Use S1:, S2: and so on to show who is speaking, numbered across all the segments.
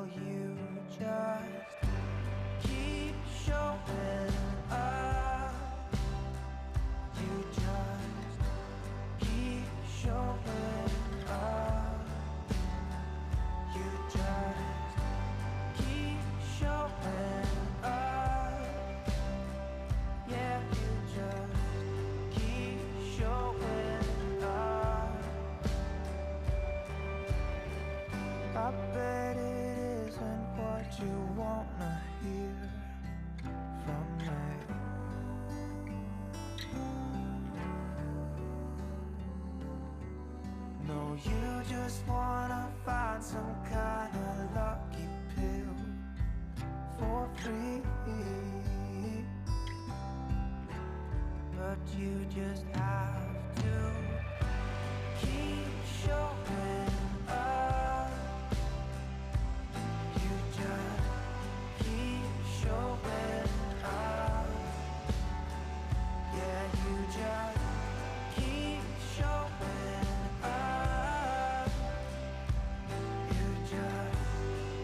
S1: Will you just keep showing up? You just keep showing up. You just keep showing up. Yeah, you just keep showing up. I bet it isn't what you wanna hear from me. No, you just wanna find some kind of lucky pill for free. But you just have to keep showing up. You just keep showing up. Yeah, you just keep showing up. You just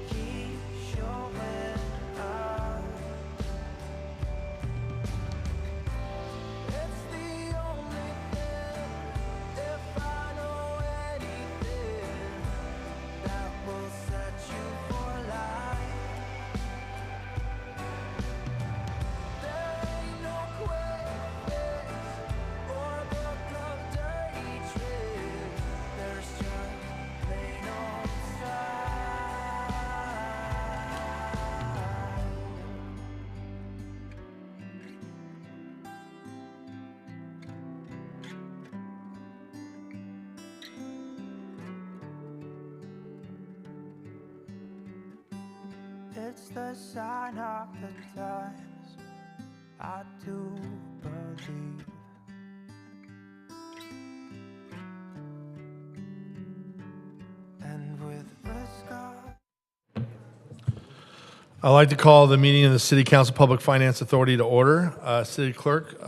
S1: keep showing up. It's the only thing, if I know anything, that will set you for life. There ain't no quick fix or book of dirty tricks. There's just plain old sight. It's the sign of the times, I do believe. And with risk of
S2: I'd like to call the meeting of the City Council Public Finance Authority to order. City Clerk,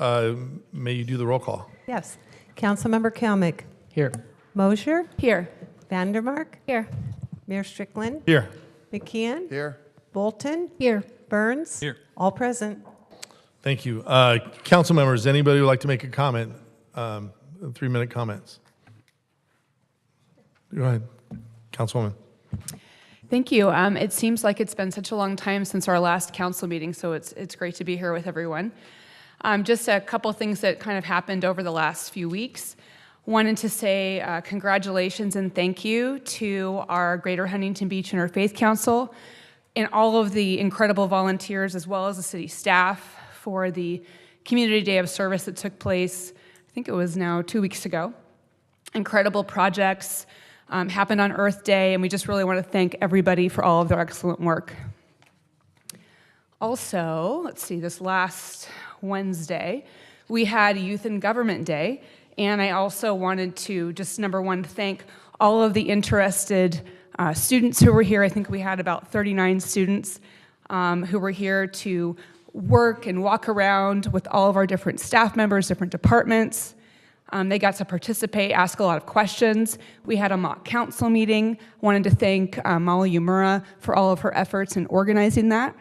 S2: may you do the roll call?
S3: Yes. Councilmember Kalmick.
S4: Here.
S3: Mosher.
S5: Here.
S3: Vandermark.
S5: Here.
S3: Mayor Strickland.
S2: Here.
S3: McKeon.
S4: Here.
S3: Bolton.
S5: Here.
S3: Burns.
S4: Here.
S3: All present.
S2: Thank you. Council members, anybody who would like to make a comment? 3-minute comments. Go ahead, Councilwoman.
S5: Thank you. It seems like it's been such a long time since our last council meeting, so it's great to be here with everyone. Just a couple things that kind of happened over the last few weeks. Wanted to say congratulations and thank you to our Greater Huntington Beach Interfaith Council and all of the incredible volunteers as well as the city staff for the Community Day of Service that took place, I think it was now 2 weeks ago. Incredible projects happened on Earth Day, and we just really want to thank everybody for all of their excellent work. Also, let's see, this last Wednesday, we had Youth and Government Day, and I also wanted to just, number one, thank all of the interested students who were here. I think we had about 39 students who were here to work and walk around with all of our different staff members, different departments. They got to participate, ask a lot of questions. We had a mock council meeting. Wanted to thank Molly Umura for all of her efforts in organizing that.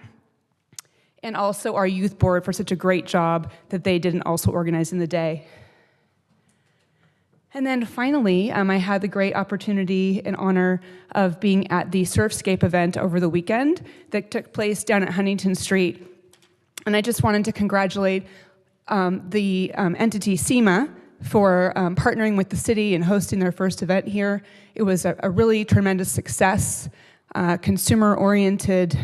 S5: And also our youth board for such a great job that they did in also organizing the day. And then finally, I had the great opportunity and honor of being at the Surfscape event over the weekend that took place down at Huntington Street. And I just wanted to congratulate the entity SEMA for partnering with the city and hosting their first event here. It was a really tremendous success, consumer-oriented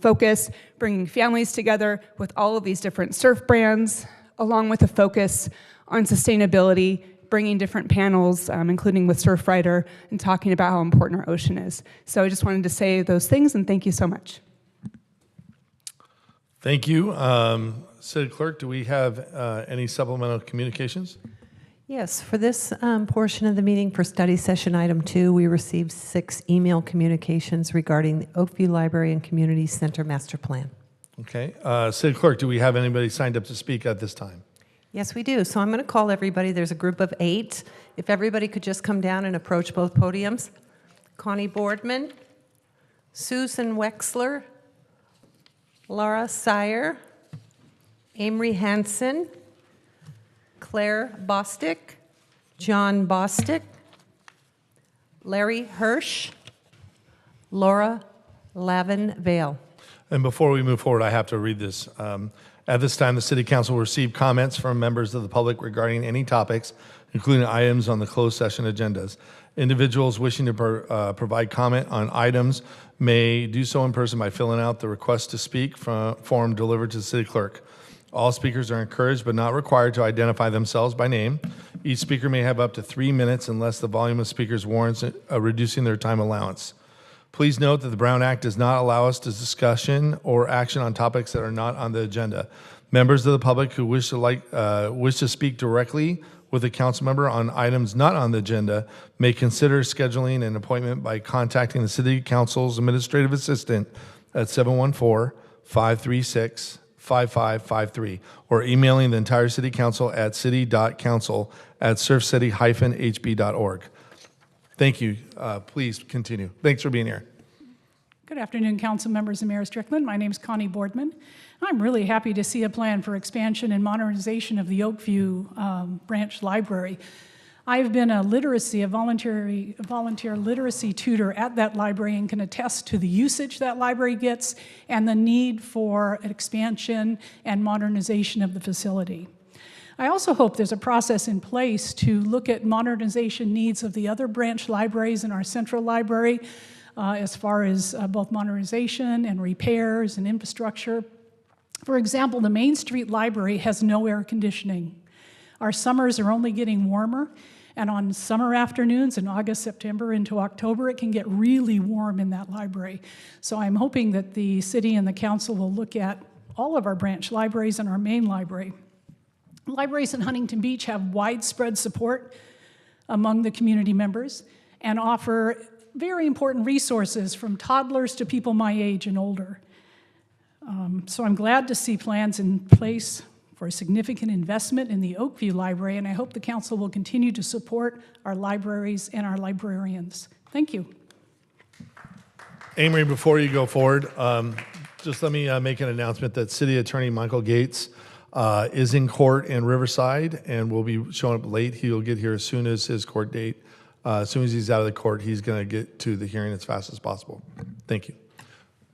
S5: focus, bringing families together with all of these different surf brands, along with a focus on sustainability, bringing different panels, including with Surfrider, and talking about how important our ocean is. So I just wanted to say those things, and thank you so much.
S2: Thank you. City Clerk, do we have any supplemental communications?
S3: Yes, for this portion of the meeting for study session item 2, we received 6 email communications regarding the Oakview Library and Community Center Master Plan.
S2: Okay. City Clerk, do we have anybody signed up to speak at this time?
S3: Yes, we do. So I'm going to call everybody. There's a group of 8. If everybody could just come down and approach both podiums. Connie Boardman, Susan Wexler, Laura Sire, Amory Hansen, Claire Bostick, John Bostick, Larry Hirsch, Laura Lavin Vale.
S2: And before we move forward, I have to read this. At this time, the City Council will receive comments from members of the public regarding any topics, including items on the closed session agendas. Individuals wishing to provide comment on items may do so in person by filling out the request to speak form delivered to the city clerk. All speakers are encouraged but not required to identify themselves by name. Each speaker may have up to 3 minutes unless the volume of speakers warrants reducing their time allowance. Please note that the Brown Act does not allow us to discussion or action on topics that are not on the agenda. Members of the public who wish to speak directly with a council member on items not on the agenda may consider scheduling an appointment by contacting the City Council's administrative assistant at 714-536-5553 or emailing the entire City Council at city.council@surfcity-hb.org. Thank you. Please continue. Thanks for being here.
S4: Good afternoon, council members and Mayor Strickland. My name is Connie Boardman. I'm really happy to see a plan for expansion and modernization of the Oakview Branch Library. I've been a volunteer literacy tutor at that library and can attest to the usage that library gets and the need for expansion and modernization of the facility. I also hope there's a process in place to look at modernization needs of the other branch libraries in our central library as far as both modernization and repairs and infrastructure. For example, the Main Street Library has no air conditioning. Our summers are only getting warmer, and on summer afternoons in August, September into October, it can get really warm in that library. So I'm hoping that the city and the council will look at all of our branch libraries and our main library. Libraries in Huntington Beach have widespread support among the community members and offer very important resources from toddlers to people my age and older. So I'm glad to see plans in place for a significant investment in the Oakview Library, and I hope the council will continue to support our libraries and our librarians. Thank you.
S2: Amory, before you go forward, just let me make an announcement that City Attorney Michael Gates is in court in Riverside and will be showing up late. He'll get here as soon as his court date. As soon as he's out of the court, he's going to get to the hearing as fast as possible. Thank you.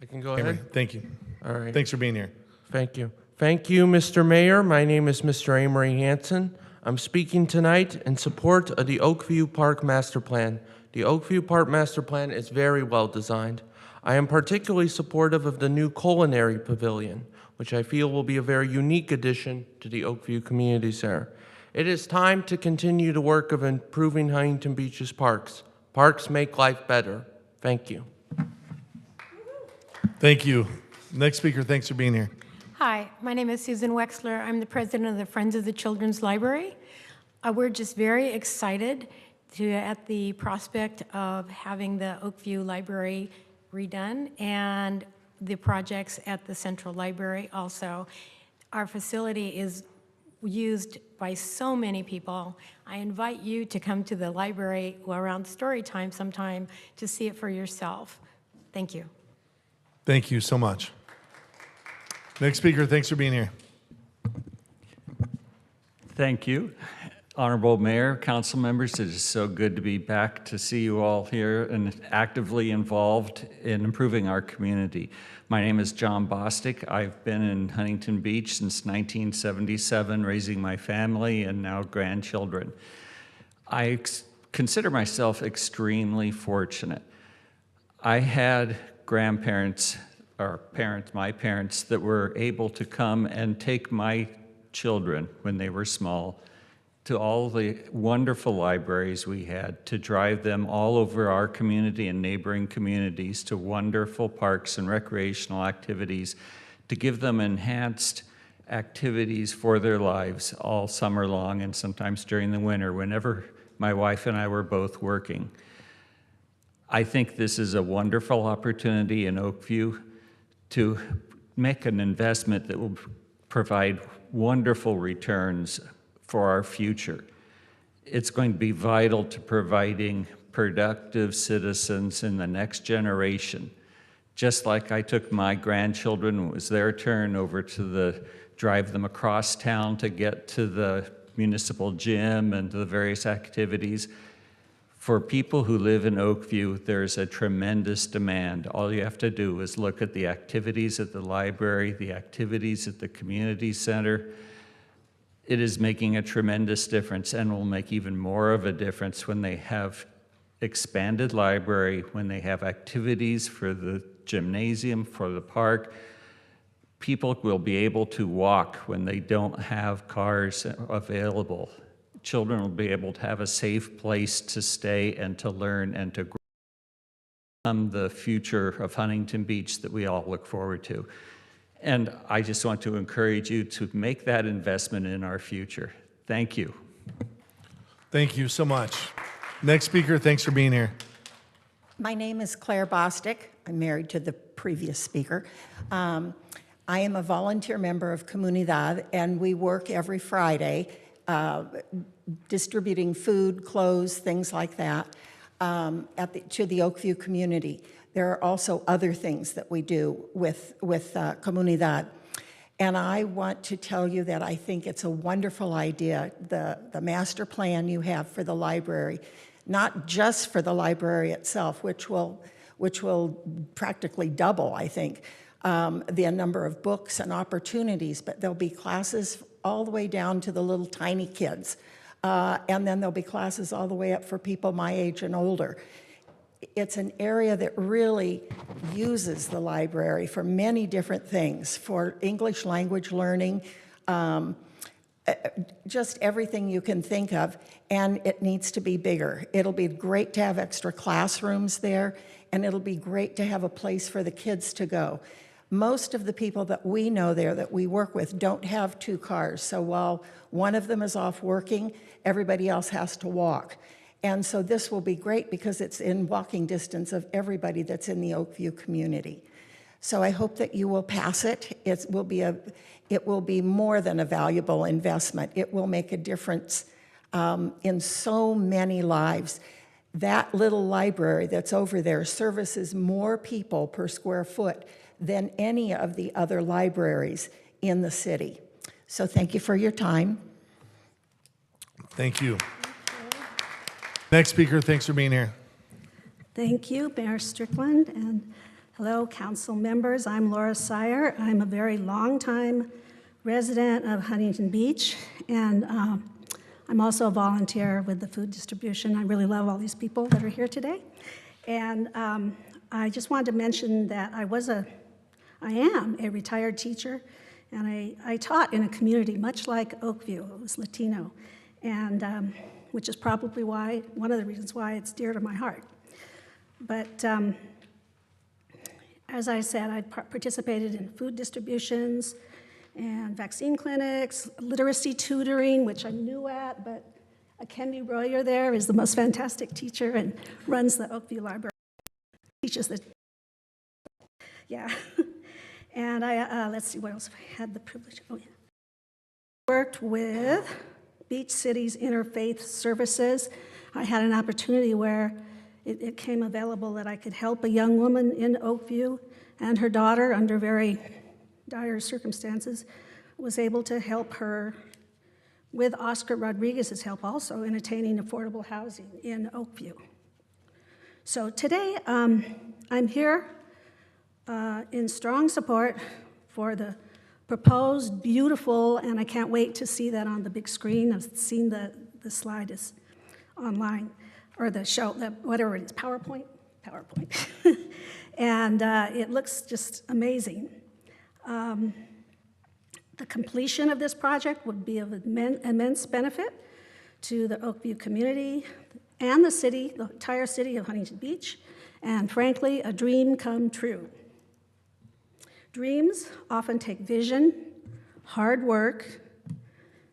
S6: I can go
S2: Amory,
S6: ahead?
S2: thank you.
S6: All right.
S2: Thanks for being here.
S6: Thank you. Thank you, Mr. Mayor. My name is Mr. Amory Hansen. I'm speaking tonight in support of the Oakview Park Master Plan. The Oakview Park Master Plan is very well designed. I am particularly supportive of the new culinary pavilion, which I feel will be a very unique addition to the Oakview Community Center. It is time to continue the work of improving Huntington Beach's parks. Parks make life better. Thank you.
S2: Thank you. Next speaker, thanks for being here.
S7: Hi, my name is Susan Wexler. I'm the president of the Friends of the Children's Library. We're just very excited at the prospect of having the Oakview Library redone and the projects at the Central Library also. Our facility is used by so many people. I invite you to come to the library around story time sometime to see it for yourself. Thank you.
S2: Thank you so much. Next speaker, thanks for being here.
S8: Thank you. Honorable Mayor, council members, it is so good to be back to see you all here and actively involved in improving our community. My name is John Bostick. I've been in Huntington Beach since 1977, raising my family and now grandchildren. I consider myself extremely fortunate. I had grandparents, or parents, my parents, that were able to come and take my children when they were small to all the wonderful libraries we had, to drive them all over our community and neighboring communities to wonderful parks and recreational activities, to give them enhanced activities for their lives all summer long and sometimes during the winter, whenever my wife and I were both working. I think this is a wonderful opportunity in Oakview to make an investment that will provide wonderful returns for our future. It's going to be vital to providing productive citizens in the next generation. Just like I took my grandchildren, it was their turn over to drive them across town to get to the municipal gym and to the various activities. For people who live in Oakview, there's a tremendous demand. All you have to do is look at the activities at the library, the activities at the community center. It is making a tremendous difference and will make even more of a difference when they have expanded library, when they have activities for the gymnasium, for the park. People will be able to walk when they don't have cars available. Children will be able to have a safe place to stay and to learn and to grow. The future of Huntington Beach that we all look forward to. And I just want to encourage you to make that investment in our future. Thank you.
S2: Thank you so much. Next speaker, thanks for being here.
S9: My name is Claire Bostic. I'm married to the previous speaker. I am a volunteer member of Comunidad, and we work every Friday distributing food, clothes, things like that to the Oakview community. There are also other things that we do with Comunidad. And I want to tell you that I think it's a wonderful idea, the master plan you have for the library, not just for the library itself, which will practically double, I think, the number of books and opportunities, but there'll be classes all the way down to the little tiny kids. And then there'll be classes all the way up for people my age and older. It's an area that really uses the library for many different things, for English language learning, just everything you can think of, and it needs to be bigger. It'll be great to have extra classrooms there, and it'll be great to have a place for the kids to go. Most of the people that we know there that we work with don't have 2 cars, so while one of them is off working, everybody else has to walk. And so this will be great because it's in walking distance of everybody that's in the Oakview community. So I hope that you will pass it. It will be more than a valuable investment. It will make a difference in so many lives. That little library that's over there services more people per square foot than any of the other libraries in the city. So thank you for your time.
S2: Thank you. Next speaker, thanks for being here.
S10: Thank you, Mayor Strickland, and hello, council members. I'm Laura Sire. I'm a very long-time resident of Huntington Beach, and I'm also a volunteer with the food distribution. I really love all these people that are here today. And I just wanted to mention that I am a retired teacher, and I taught in a community much like Oakview. It was Latino, and which is probably one of the reasons why it's dear to my heart. But as I said, I participated in food distributions and vaccine clinics, literacy tutoring, which I'm new at, but Kendi Royer there is the most fantastic teacher and runs the Oakview Library, teaches the, yeah. And let's see, what else I had the privilege, oh yeah. Worked with Beach City's Interfaith Services. I had an opportunity where it came available that I could help a young woman in Oakview and her daughter under very dire circumstances, was able to help her with Oscar Rodriguez's help also in attaining affordable housing in Oakview. So today I'm here in strong support for the proposed beautiful, and I can't wait to see that on the big screen. I've seen the slide is online, or the show, whatever it is, PowerPoint. And it looks just amazing. The completion of this project would be of immense benefit to the Oakview community and the city, the entire city of Huntington Beach, and frankly, a dream come true. Dreams often take vision, hard work,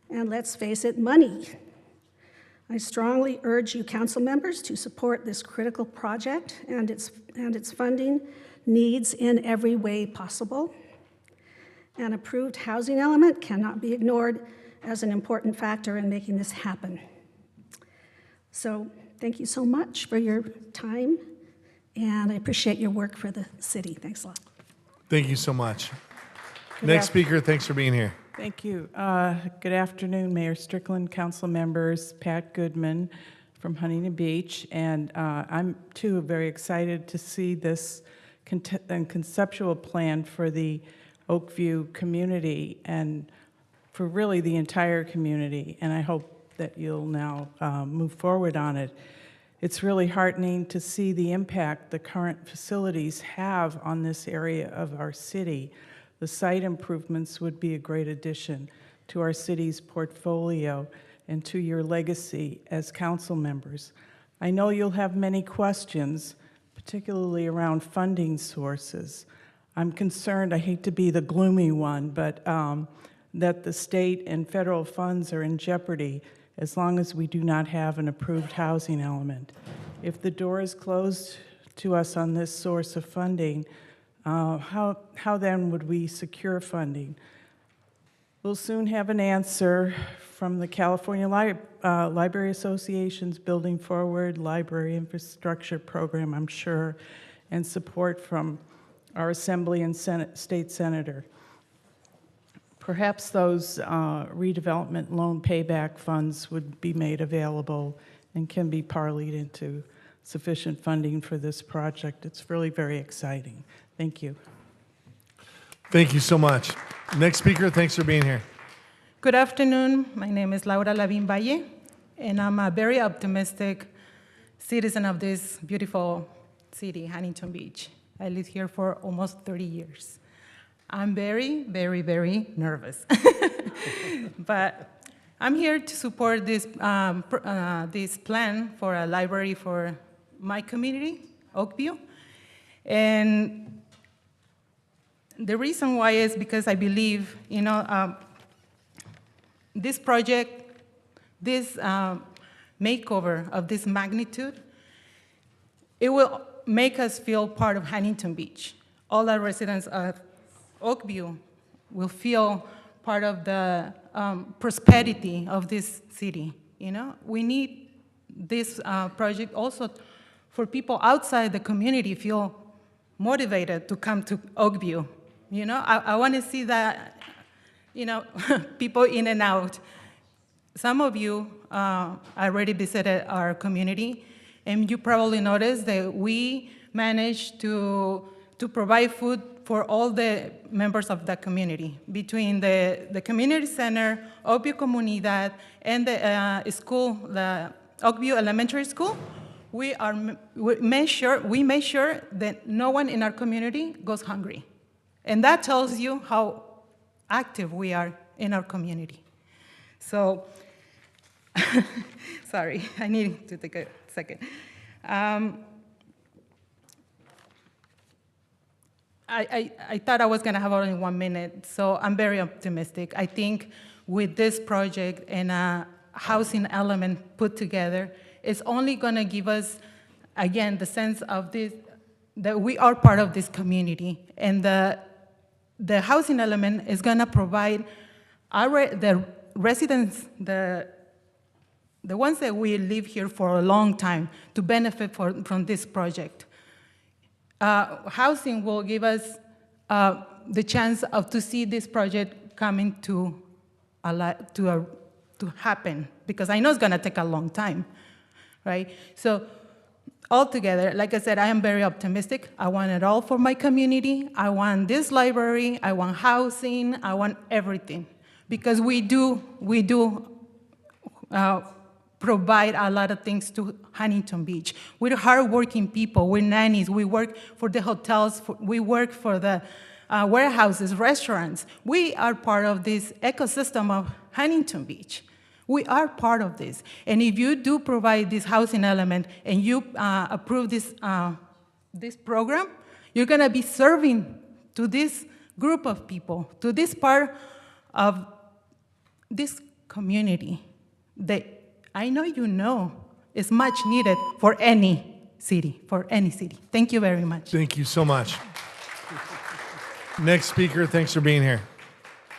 S10: and let's face it, money. I strongly urge you council members to support this critical project and its funding needs in every way possible. An approved housing element cannot be ignored as an important factor in making this happen. So thank you so much for your time and I appreciate your work for the city. Thanks a lot.
S2: Thank you so much. Next speaker, thanks for being here.
S11: Thank you. Good afternoon, Mayor Strickland, council members, Pat Goodman from Huntington Beach, and I'm too very excited to see this conceptual plan for the Oakview community and for really the entire community, and I hope that you'll now move forward on it. It's really heartening to see the impact the current facilities have on this area of our city. The site improvements would be a great addition to our city's portfolio and to your legacy as council members. I know you'll have many questions, particularly around funding sources. I'm concerned, I hate to be the gloomy one, but that the state and federal funds are in jeopardy as long as we do not have an approved housing element. If the door is closed to us on this source of funding, how then would we secure funding? We'll soon have an answer from the California Library Association's Building Forward Library Infrastructure Program, I'm sure, and support from our Assembly and State Senator. Perhaps those redevelopment loan payback funds would be made available and can be parlayed into sufficient funding for this project. It's really very exciting. Thank you.
S2: Thank you so much. Next speaker, thanks for being here.
S12: Good afternoon. My name is Laura Lavín Valle, and I'm a very optimistic citizen of this beautiful city, Huntington Beach. I lived here for almost 30 years. I'm very, very, very nervous. But I'm here to support this, this plan for a library for my community, Oakview. And the reason why is because I believe, this project, this makeover of this magnitude, it will make us feel part of Huntington Beach. All our residents of Oakview will feel part of the prosperity of this city. We need this project also for people outside the community feel motivated to come to Oakview. I want to see that, people in and out. Some of you already visited our community, and you probably noticed that we managed to provide food for all the members of the community. Between the community center, Oakview Comunidad, and the school, the Oakview Elementary School, we made sure that no one in our community goes hungry. And that tells you how active we are in our community. So, sorry, I need to take a second. I thought I was gonna have only 1 minute, so I'm very optimistic. I think with this project and a housing element put together, it's only gonna give us, again, the sense of this, that we are part of this community. And the housing element is gonna provide the residents, the ones that we live here for a long time, to benefit from this project. Housing will give us the chance to see this project coming to happen, because I know it's gonna take a long time, right? So altogether, like I said, I am very optimistic. I want it all for my community. I want this library, I want housing, I want everything. Because we do provide a lot of things to Huntington Beach. We're hardworking people, we're nannies, we work for the hotels, we work for the warehouses, restaurants. We are part of this ecosystem of Huntington Beach. We are part of this. And if you do provide this housing element and you approve this, this program, you're gonna be serving to this group of people, to this part of this community that I know is much needed for any city, Thank you very much.
S2: Thank you so much. Next speaker, thanks for being here.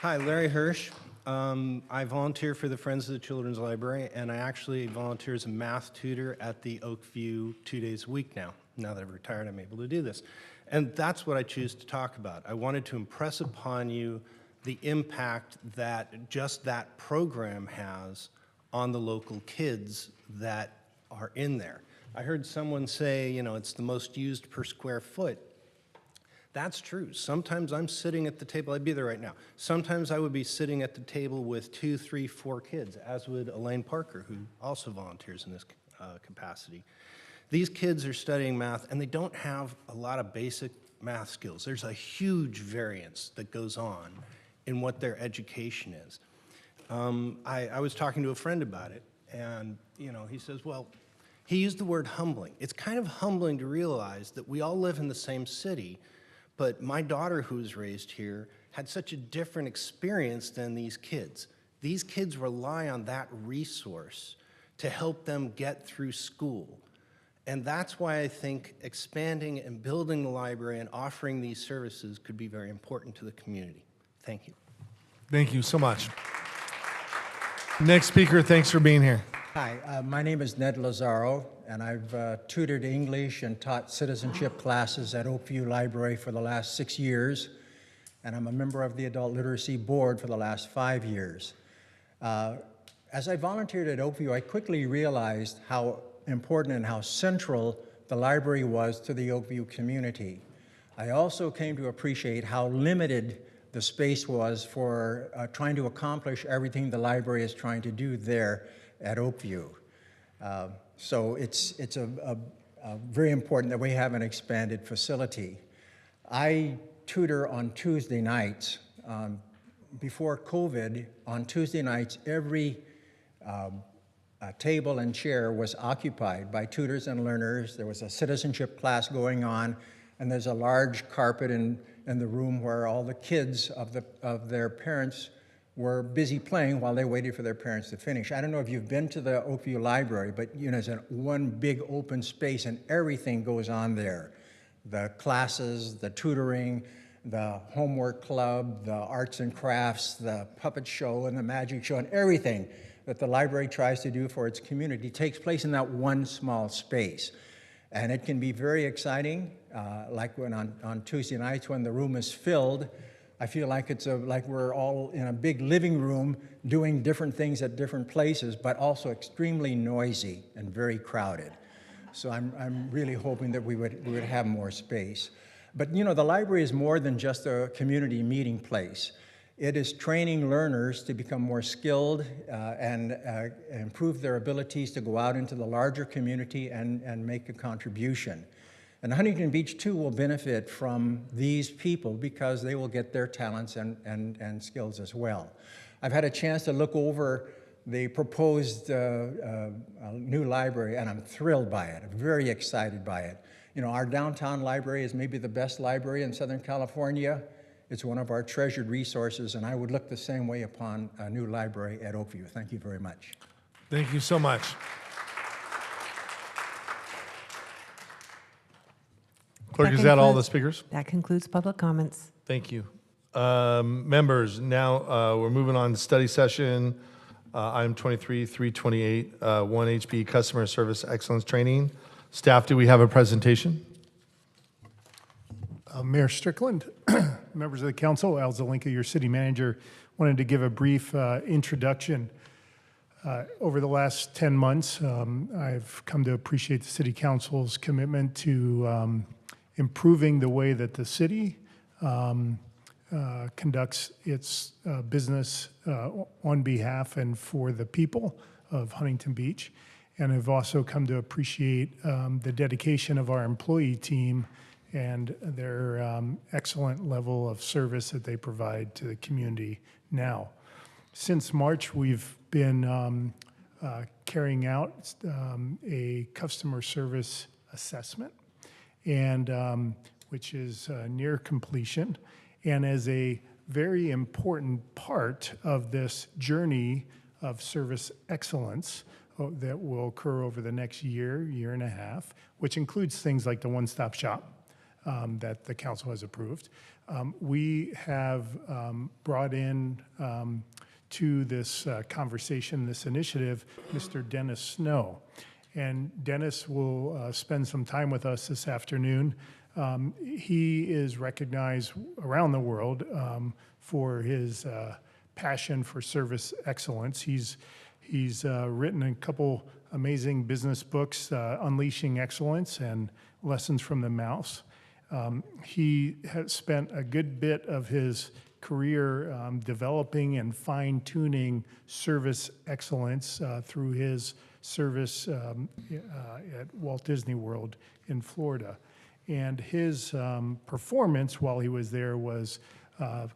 S13: Hi, Larry Hirsch. I volunteer for the Friends of the Children's Library, and I actually volunteer as a math tutor at the Oakview 2 days a week now. Now that I've retired, I'm able to do this. And that's what I choose to talk about. I wanted to impress upon you the impact that just that program has on the local kids that are in there. I heard someone say, you know, it's the most used per square foot. That's true. Sometimes I'm sitting at the table, I'd be there right now. Sometimes I would be sitting at the table with 2, 3, 4 kids, as would Elaine Parker, who also volunteers in this capacity. These kids are studying math, and they don't have a lot of basic math skills. There's a huge variance that goes on in what their education is. I was talking to a friend about it, and you know, he says, well, he used the word humbling. It's kind of humbling to realize that we all live in the same city, but my daughter, who was raised here, had such a different experience than these kids. These kids rely on that resource to help them get through school. And that's why I think expanding and building the library and offering these services could be very important to the community. Thank you.
S2: Thank you so much. Next speaker, thanks for being here.
S14: Hi, my name is Ned Lazaro, and I've tutored English and taught citizenship classes at Oakview Library for the last 6 years, and I'm a member of the Adult Literacy Board for the last 5 years. As I volunteered at Oakview, I quickly realized how important and how central the library was to the Oakview community. I also came to appreciate how limited the space was for trying to accomplish everything the library is trying to do there at Oakview. So it's very important that we have an expanded facility. I tutor on Tuesday nights. Before COVID, on Tuesday nights, every table and chair was occupied by tutors and learners. There was a citizenship class going on, and there's a large carpet in the room where all the kids of their parents were busy playing while they waited for their parents to finish. I don't know if you've been to the Oakview Library, but you know, it's one big open space and everything goes on there. The classes, the tutoring, the homework club, the arts and crafts, the puppet show and the magic show, and everything that the library tries to do for its community takes place in that one small space. And it can be very exciting, like when on Tuesday nights when the room is filled. I feel like it's like we're all in a big living room doing different things at different places, but also extremely noisy and very crowded. So I'm really hoping that we would have more space. But you know, the library is more than just a community meeting place. It is training learners to become more skilled and improve their abilities to go out into the larger community and make a contribution. And Huntington Beach, too, will benefit from these people because they will get their talents and skills as well. I've had a chance to look over the proposed new library, and I'm thrilled by it. I'm very excited by it. You know, our downtown library is maybe the best library in Southern California. It's one of our treasured resources, and I would look the same way upon a new library at Oakview. Thank you very much.
S2: Thank you so much. Clerk, is that all the speakers?
S3: That concludes public comments.
S2: Thank you. Members, now we're moving on to study session, item 23, 328, 1HB Customer Service Excellence Training. Staff, do we have a presentation?
S15: Mayor Strickland, members of the council, Al Zelinka, your city manager, wanted to give a brief introduction. Over the last 10 months, I've come to appreciate the city council's commitment to improving the way that the city conducts its business on behalf and for the people of Huntington Beach. And I've also come to appreciate the dedication of our employee team and their excellent level of service that they provide to the community now. Since March, we've been carrying out a customer service assessment, and which is near completion. And as a very important part of this journey of service excellence that will occur over the next year, year and a half, which includes things like the one-stop shop that the council has approved. We have brought in to this conversation, this initiative, Mr. Dennis Snow. And Dennis will spend some time with us this afternoon. He is recognized around the world for his passion for service excellence. He's written a couple amazing business books, Unleashing Excellence and Lessons from the Mouse. He has spent a good bit of his career developing and fine-tuning service excellence through his service at Walt Disney World in Florida. And his performance while he was there was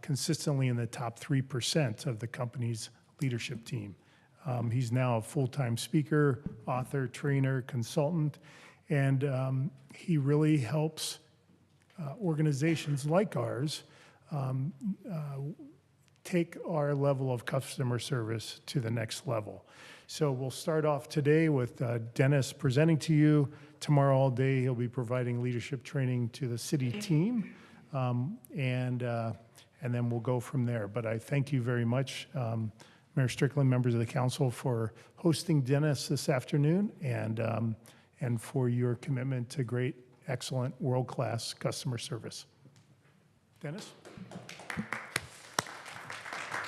S15: consistently in the top 3% of the company's leadership team. He's now a full-time speaker, author, trainer, consultant, and he really helps organizations like ours take our level of customer service to the next level. So we'll start off today with Dennis presenting to you. Tomorrow all day he'll be providing leadership training to the city team, and then we'll go from there. But I thank you very much, Mayor Strickland, members of the council, for hosting Dennis this afternoon and for your commitment to great, excellent, world-class customer service. Dennis?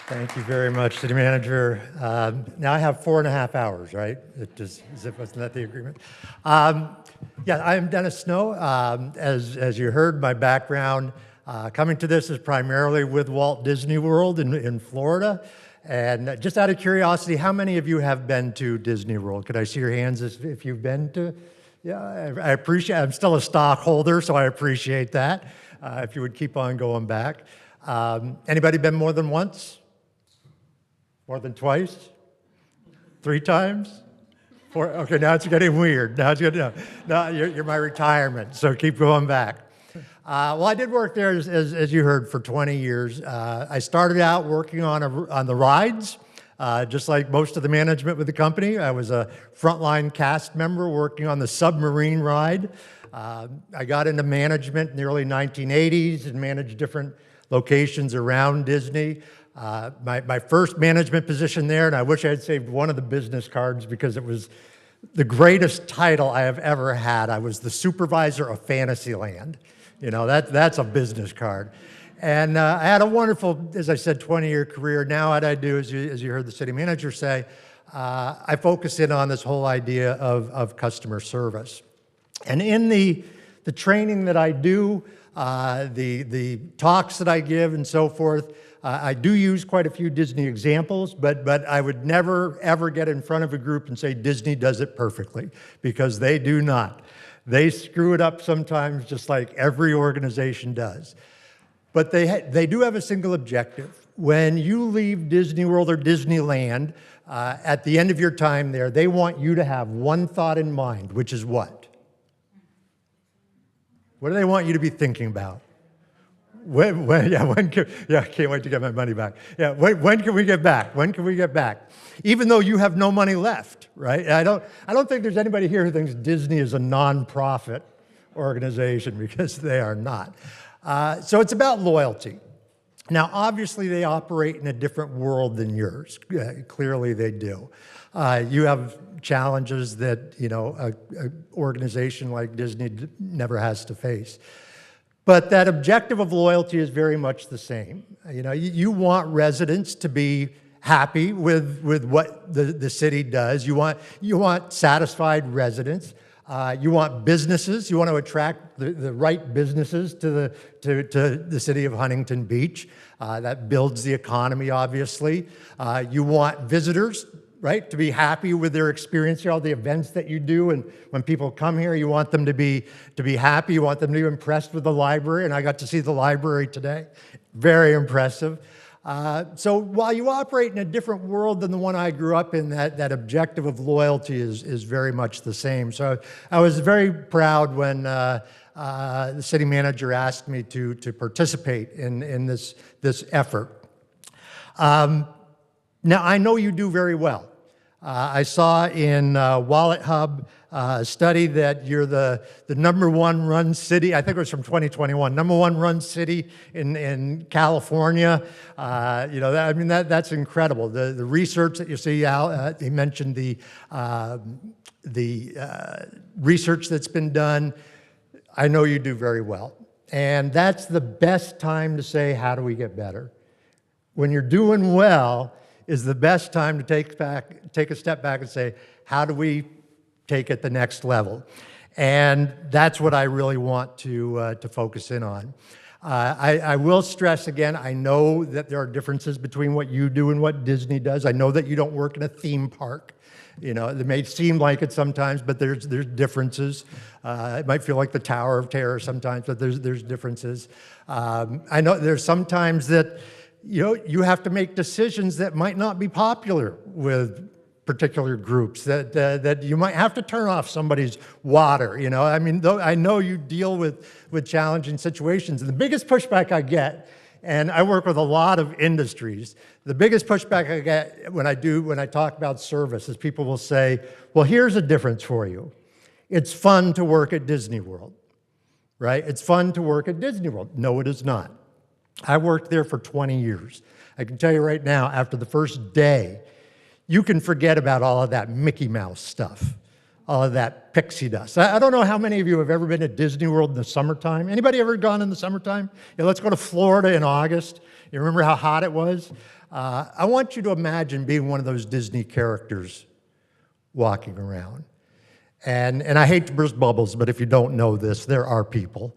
S16: Thank you very much, City Manager. Now I have 4.5 hours, right? Wasn't that the agreement? Yeah, I'm Dennis Snow. As you heard, my background coming to this is primarily with Walt Disney World in Florida. And just out of curiosity, how many of you have been to Disney World? Could I see your hands if you've been to? Yeah, I appreciate. I'm still a stockholder, so I appreciate that. If you would keep on going back. Anybody been more than once? More than twice? 3 times? 4? Okay, now it's getting weird. Now it's getting, no, you're my retirement, so keep going back. Well, I did work there, as you heard, for 20 years. I started out working on the rides, just like most of the management with the company. I was a frontline cast member working on the submarine ride. I got into management in the early 1980s and managed different locations around Disney. My first management position there, and I wish I had saved one of the business cards because it was the greatest title I have ever had. I was the supervisor of Fantasyland. You know, that's a business card. And I had a wonderful, as I said, 20-year career. Now what I do, as you heard the city manager say, I focus in on this whole idea of customer service. And in the training that I do, the talks that I give and so forth, I do use quite a few Disney examples, but I would never, ever get in front of a group and say Disney does it perfectly, because they do not. They screw it up sometimes, just like every organization does. But they do have a single objective. When you leave Disney World or Disneyland, at the end of your time there, they want you to have one thought in mind, which is what? What do they want you to be thinking about? I can't wait to get my money back. Yeah, when can we get back? When can we get back? Even though you have no money left, right? I don't think there's anybody here who thinks Disney is a nonprofit organization, because they are not. So it's about loyalty. Now, obviously, they operate in a different world than yours. Clearly, they do. You have challenges that an organization like Disney never has to face. But that objective of loyalty is very much the same. You want residents to be happy with what the city does. You want satisfied residents. You want businesses. You want to attract the right businesses to the city of Huntington Beach. That builds the economy, obviously. You want visitors, right, to be happy with their experience here, all the events that you do. And when people come here, you want them to be happy. You want them to be impressed with the library. And I got to see the library today. Very impressive. So while you operate in a different world than the one I grew up in, that objective of loyalty is very much the same. So I was very proud when the city manager asked me to participate in this effort. Now, I know you do very well. I saw in Wallet Hub a study that you're the #1 run city, I think it was from 2021, #1 run city in California. That's incredible. The research that you see, Al, he mentioned the research that's been done. I know you do very well. And that's the best time to say, how do we get better? When you're doing well is the best time to take a step back and say, how do we take it the next level? And that's what I really want to focus in on. I will stress again, I know that there are differences between what you do and what Disney does. I know that you don't work in a theme park. It may seem like it sometimes, but there's differences. It might feel like the Tower of Terror sometimes, but there's differences. I know there's sometimes that you have to make decisions that might not be popular with particular groups, that you might have to turn off somebody's water. I know you deal with challenging situations. And the biggest pushback I get, and I work with a lot of industries, the biggest pushback I get when I talk about service is people will say, well, here's a difference for you. It's fun to work at Disney World, right? It's fun to work at Disney World. No, it is not. I worked there for 20 years. I can tell you right now, after the first day, you can forget about all of that Mickey Mouse stuff, all of that pixie dust. I don't know how many of you have ever been at Disney World in the summertime. Anybody ever gone in the summertime? Let's go to Florida in August. You remember how hot it was? I want you to imagine being one of those Disney characters walking around. And I hate to burst bubbles, but if you don't know this, there are people,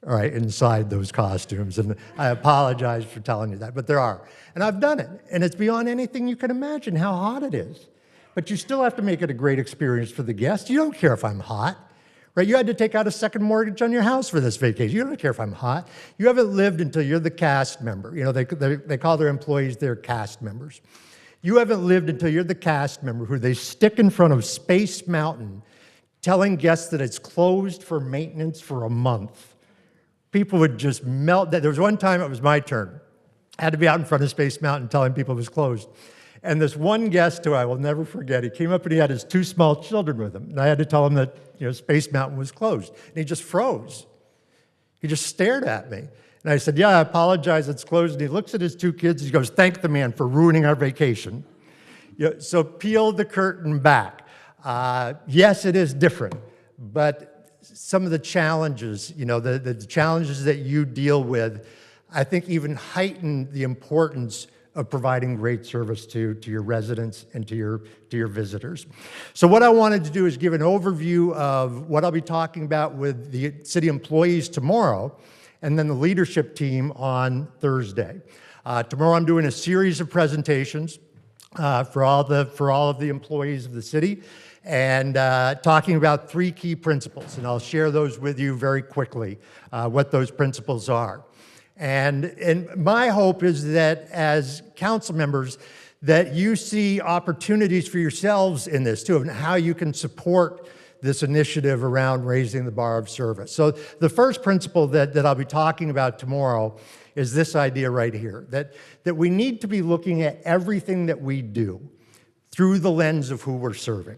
S16: all right, inside those costumes. And I apologize for telling you that, but there are. And I've done it. And it's beyond anything you can imagine how hot it is. But you still have to make it a great experience for the guests. You don't care if I'm hot, right? You had to take out a second mortgage on your house for this vacation. You don't care if I'm hot. You haven't lived until you're the cast member. They call their employees their cast members. You haven't lived until you're the cast member who they stick in front of Space Mountain telling guests that it's closed for maintenance for a month. People would just melt. There was one time it was my turn. I had to be out in front of Space Mountain telling people it was closed. And this one guest who I will never forget, he came up and he had his 2 small children with him. And I had to tell him that Space Mountain was closed. And he just froze. He just stared at me. And I said, yeah, I apologize, it's closed. And he looks at his 2 kids, he goes, thank the man for ruining our vacation. So peel the curtain back. Yes, it is different, but some of the challenges, the challenges that you deal with, I think even heighten the importance of providing great service to your residents and to your visitors. So what I wanted to do is give an overview of what I'll be talking about with the city employees tomorrow, and then the leadership team on Thursday. Tomorrow I'm doing a series of presentations for all of the employees of the city, and talking about 3 key principles, and I'll share those with you very quickly, what those principles are. And my hope is that as council members, that you see opportunities for yourselves in this too, and how you can support this initiative around raising the bar of service. So the first principle that I'll be talking about tomorrow is this idea right here, that we need to be looking at everything that we do through the lens of who we're serving.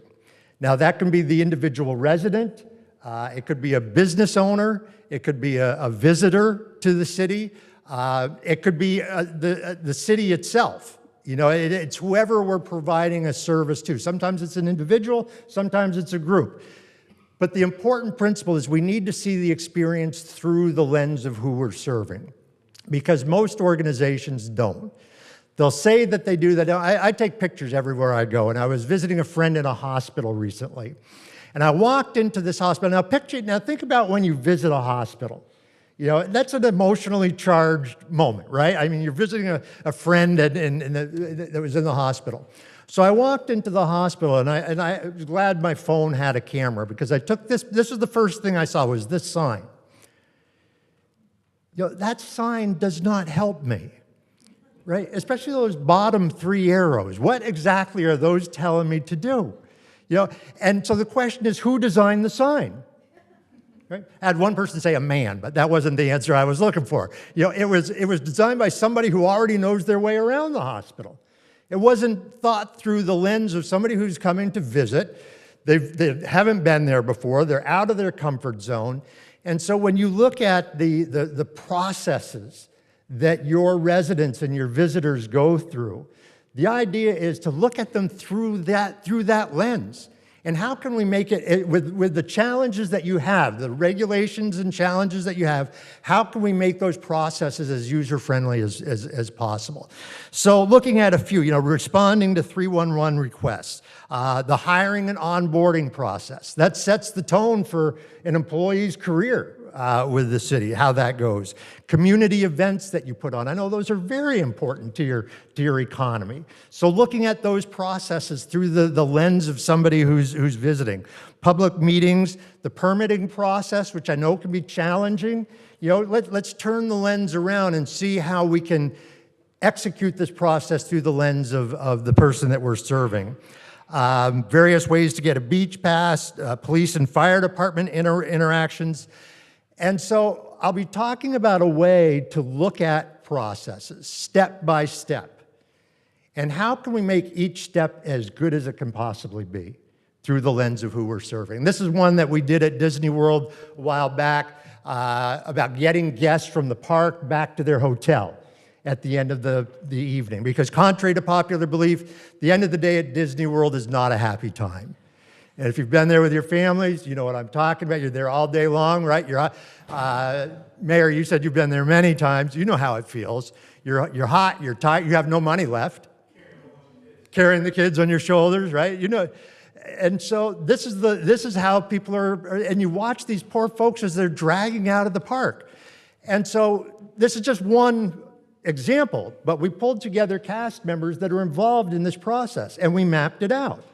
S16: Now, that can be the individual resident, it could be a business owner, it could be a visitor to the city, it could be the city itself. It's whoever we're providing a service to. Sometimes it's an individual, sometimes it's a group. But the important principle is we need to see the experience through the lens of who we're serving, because most organizations don't. They'll say that they do that. I take pictures everywhere I go, and I was visiting a friend in a hospital recently. And I walked into this hospital. Now think about when you visit a hospital. That's an emotionally charged moment, right? I mean, you're visiting a friend that was in the hospital. So I walked into the hospital, and I was glad my phone had a camera, because I took this was the first thing I saw, was this sign. That sign does not help me, right? Especially those bottom 3 arrows. What exactly are those telling me to do? And so the question is, who designed the sign? Right? I had one person say a man, but that wasn't the answer I was looking for. It was designed by somebody who already knows their way around the hospital. It wasn't thought through the lens of somebody who's coming to visit. They haven't been there before. They're out of their comfort zone. And so when you look at the processes that your residents and your visitors go through, the idea is to look at them through that lens. And how can we make it, with the challenges that you have, the regulations and challenges that you have, how can we make those processes as user-friendly as possible? So looking at a few, responding to 311 requests, the hiring and onboarding process, that sets the tone for an employee's career with the city, how that goes. Community events that you put on. I know those are very important to your economy. So looking at those processes through the lens of somebody who's visiting. Public meetings, the permitting process, which I know can be challenging. Let's turn the lens around and see how we can execute this process through the lens of the person that we're serving. Various ways to get a beach pass, police and fire department interactions. And so I'll be talking about a way to look at processes step by step. And how can we make each step as good as it can possibly be through the lens of who we're serving? This is one that we did at Disney World a while back about getting guests from the park back to their hotel at the end of the evening. Because contrary to popular belief, the end of the day at Disney World is not a happy time. And if you've been there with your families, you know what I'm talking about. You're there all day long, right? Mayor, you said you've been there many times. You know how it feels. You're hot, you're tired, you have no money left. Carrying the kids on your shoulders, right? And so this is how people are, and you watch these poor folks as they're dragging out of the park. And so this is just one example, but we pulled together cast members that are involved in this process, and we mapped it out.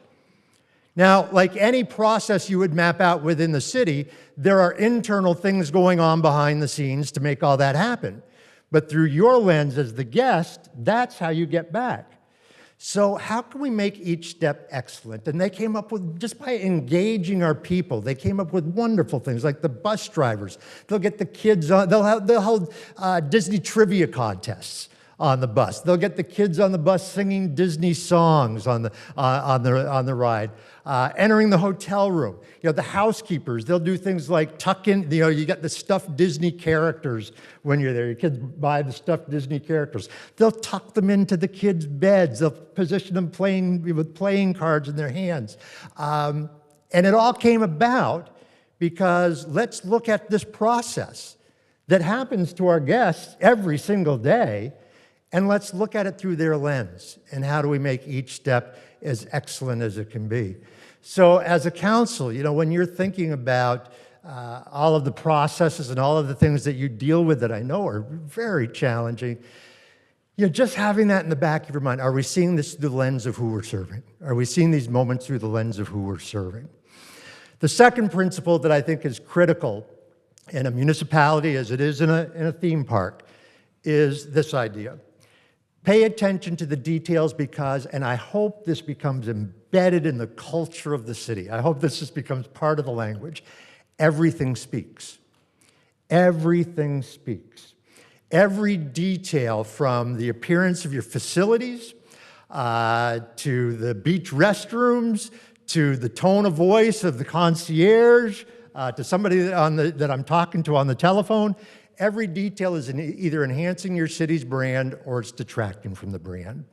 S16: Now, like any process you would map out within the city, there are internal things going on behind the scenes to make all that happen. But through your lens as the guest, that's how you get back. So how can we make each step excellent? And they came up with, just by engaging our people, they came up with wonderful things like the bus drivers. They'll get the kids on, they'll hold Disney trivia contests on the bus. They'll get the kids on the bus singing Disney songs on the ride. Entering the hotel room, the housekeepers, they'll do things like tuck in, you get the stuffed Disney characters when you're there. Your kids buy the stuffed Disney characters. They'll tuck them into the kids' beds. They'll position them with playing cards in their hands. And it all came about because let's look at this process that happens to our guests every single day, and let's look at it through their lens. And how do we make each step as excellent as it can be? So as a council, when you're thinking about all of the processes and all of the things that you deal with that I know are very challenging, just having that in the back of your mind, are we seeing this through the lens of who we're serving? Are we seeing these moments through the lens of who we're serving? The second principle that I think is critical in a municipality, as it is in a theme park, is this idea. Pay attention to the details because, and I hope this becomes embedded in the culture of the city. I hope this just becomes part of the language. Everything speaks. Everything speaks. Every detail from the appearance of your facilities to the beach restrooms, to the tone of voice of the concierge, to somebody that I'm talking to on the telephone. Every detail is either enhancing your city's brand or it's detracting from the brand.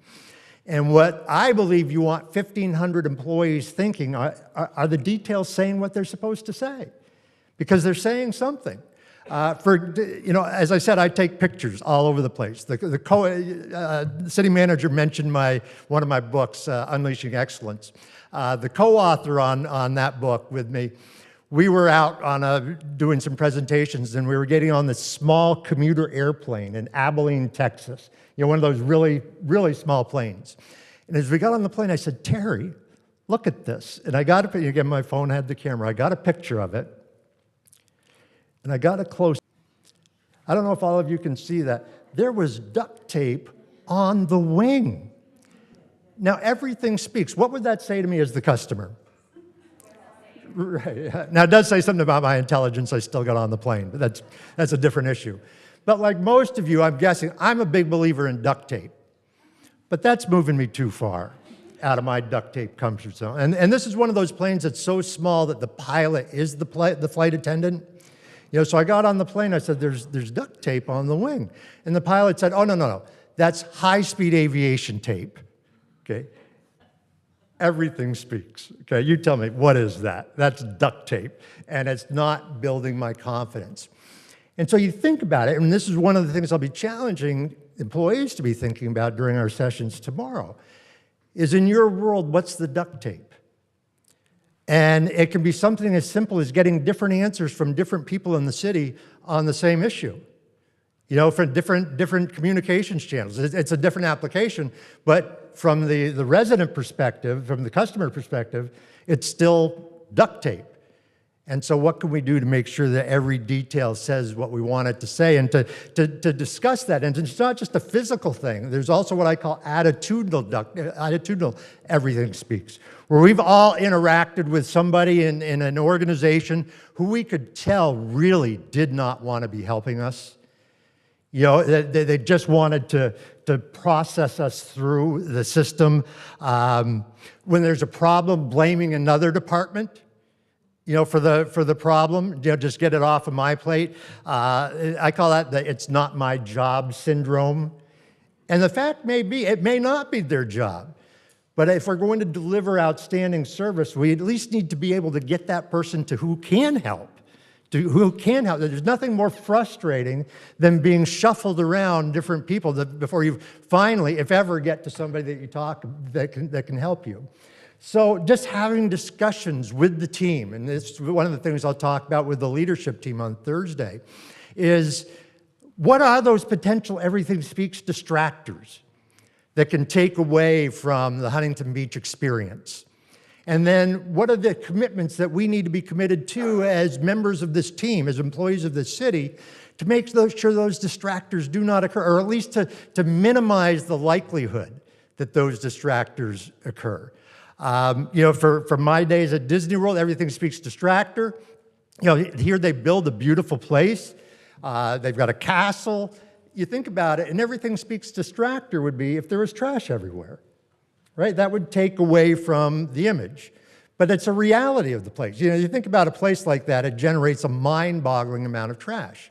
S16: And what I believe you want 1,500 employees thinking are the details saying what they're supposed to say, because they're saying something. As I said, I take pictures all over the place. The city manager mentioned one of my books, Unleashing Excellence. The co-author on that book with me, we were out doing some presentations, and we were getting on this small commuter airplane in Abilene, Texas. One of those really, really small planes. And as we got on the plane, I said, "Terry, look at this." And I got again, my phone had the camera. I got a picture of it, and I got a close. I don't know if all of you can see that. There was duct tape on the wing. Now, everything speaks. What would that say to me as the customer? Right. Now, it does say something about my intelligence. I still got on the plane, but that's a different issue. But like most of you, I'm guessing, I'm a big believer in duct tape. But that's moving me too far out of my duct tape comfort zone. And this is one of those planes that's so small that the pilot is the flight attendant. So I got on the plane, I said, there's duct tape on the wing. And the pilot said, oh, no, that's high-speed aviation tape, okay? Everything speaks, okay? You tell me, what is that? That's duct tape, and it's not building my confidence. And so you think about it, and this is one of the things I'll be challenging employees to be thinking about during our sessions tomorrow, is in your world, what's the duct tape? And it can be something as simple as getting different answers from different people in the city on the same issue. For different communications channels. It's a different application, but from the resident perspective, from the customer perspective, it's still duct tape. And so what can we do to make sure that every detail says what we want it to say, and to discuss that? And it's not just a physical thing. There's also what I call attitudinal everything speaks, where we've all interacted with somebody in an organization who we could tell really did not want to be helping us. They just wanted to process us through the system. When there's a problem, blaming another department, for the problem, just get it off of my plate. I call that the "it's not my job" syndrome. And the fact may be, it may not be their job. But if we're going to deliver outstanding service, we at least need to be able to get that person to who can help. There's nothing more frustrating than being shuffled around different people before you finally, if ever, get to somebody that you talk that can help you. So just having discussions with the team, and this is one of the things I'll talk about with the leadership team on Thursday, is what are those potential everything speaks distractors that can take away from the Huntington Beach experience? And then what are the commitments that we need to be committed to as members of this team, as employees of this city, to make sure those distractors do not occur, or at least to minimize the likelihood that those distractors occur. For my days at Disney World, everything speaks distractor. Here they build a beautiful place. They've got a castle. You think about it, and everything speaks distractor would be if there was trash everywhere. Right? That would take away from the image. But it's a reality of the place. You think about a place like that, it generates a mind-boggling amount of trash.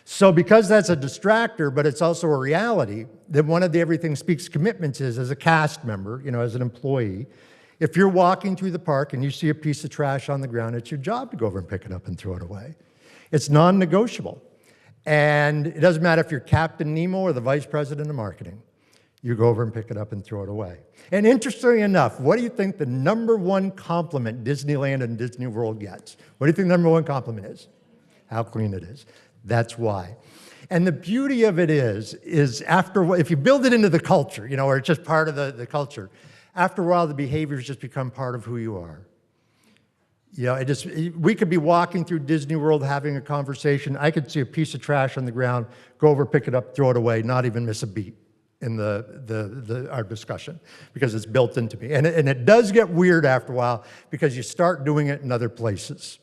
S16: So because that's a distractor, but it's also a reality, then one of the Everything Speaks commitments is, as a cast member, as an employee, if you're walking through the park and you see a piece of trash on the ground, it's your job to go over and pick it up and throw it away. It's non-negotiable. And it doesn't matter if you're Captain Nemo or the Vice President of Marketing. You go over and pick it up and throw it away. And interestingly enough, what do you think the #1 compliment Disneyland and Disney World gets? What do you think the #1 compliment is? How clean it is. That's why. And the beauty of it is if you build it into the culture, or it's just part of the culture, after a while the behaviors just become part of who you are. We could be walking through Disney World having a conversation. I could see a piece of trash on the ground, go over, pick it up, throw it away, not even miss a beat in our discussion, because it's built into me. And it does get weird after a while, because you start doing it in other places,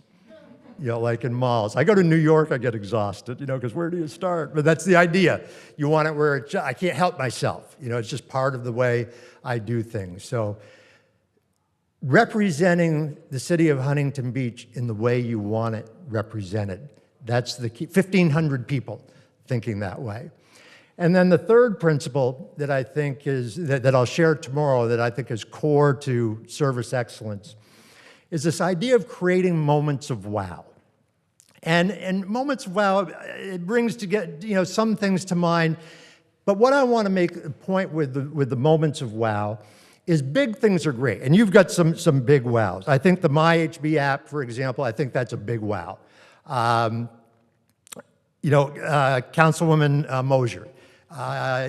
S16: like in malls. I go to New York, I get exhausted, because where do you start? But that's the idea. You want it where I can't help myself. It's just part of the way I do things. So representing the city of Huntington Beach in the way you want it represented, that's the key. 1,500 people thinking that way. And then the third principle that I think that I'll share tomorrow, that I think is core to service excellence, is this idea of creating moments of wow. And moments of wow, it brings some things to mind. But what I want to make a point with the moments of wow is big things are great. And you've got some big wows. I think the MyHB app, for example, I think that's a big wow. Councilwoman Mosier,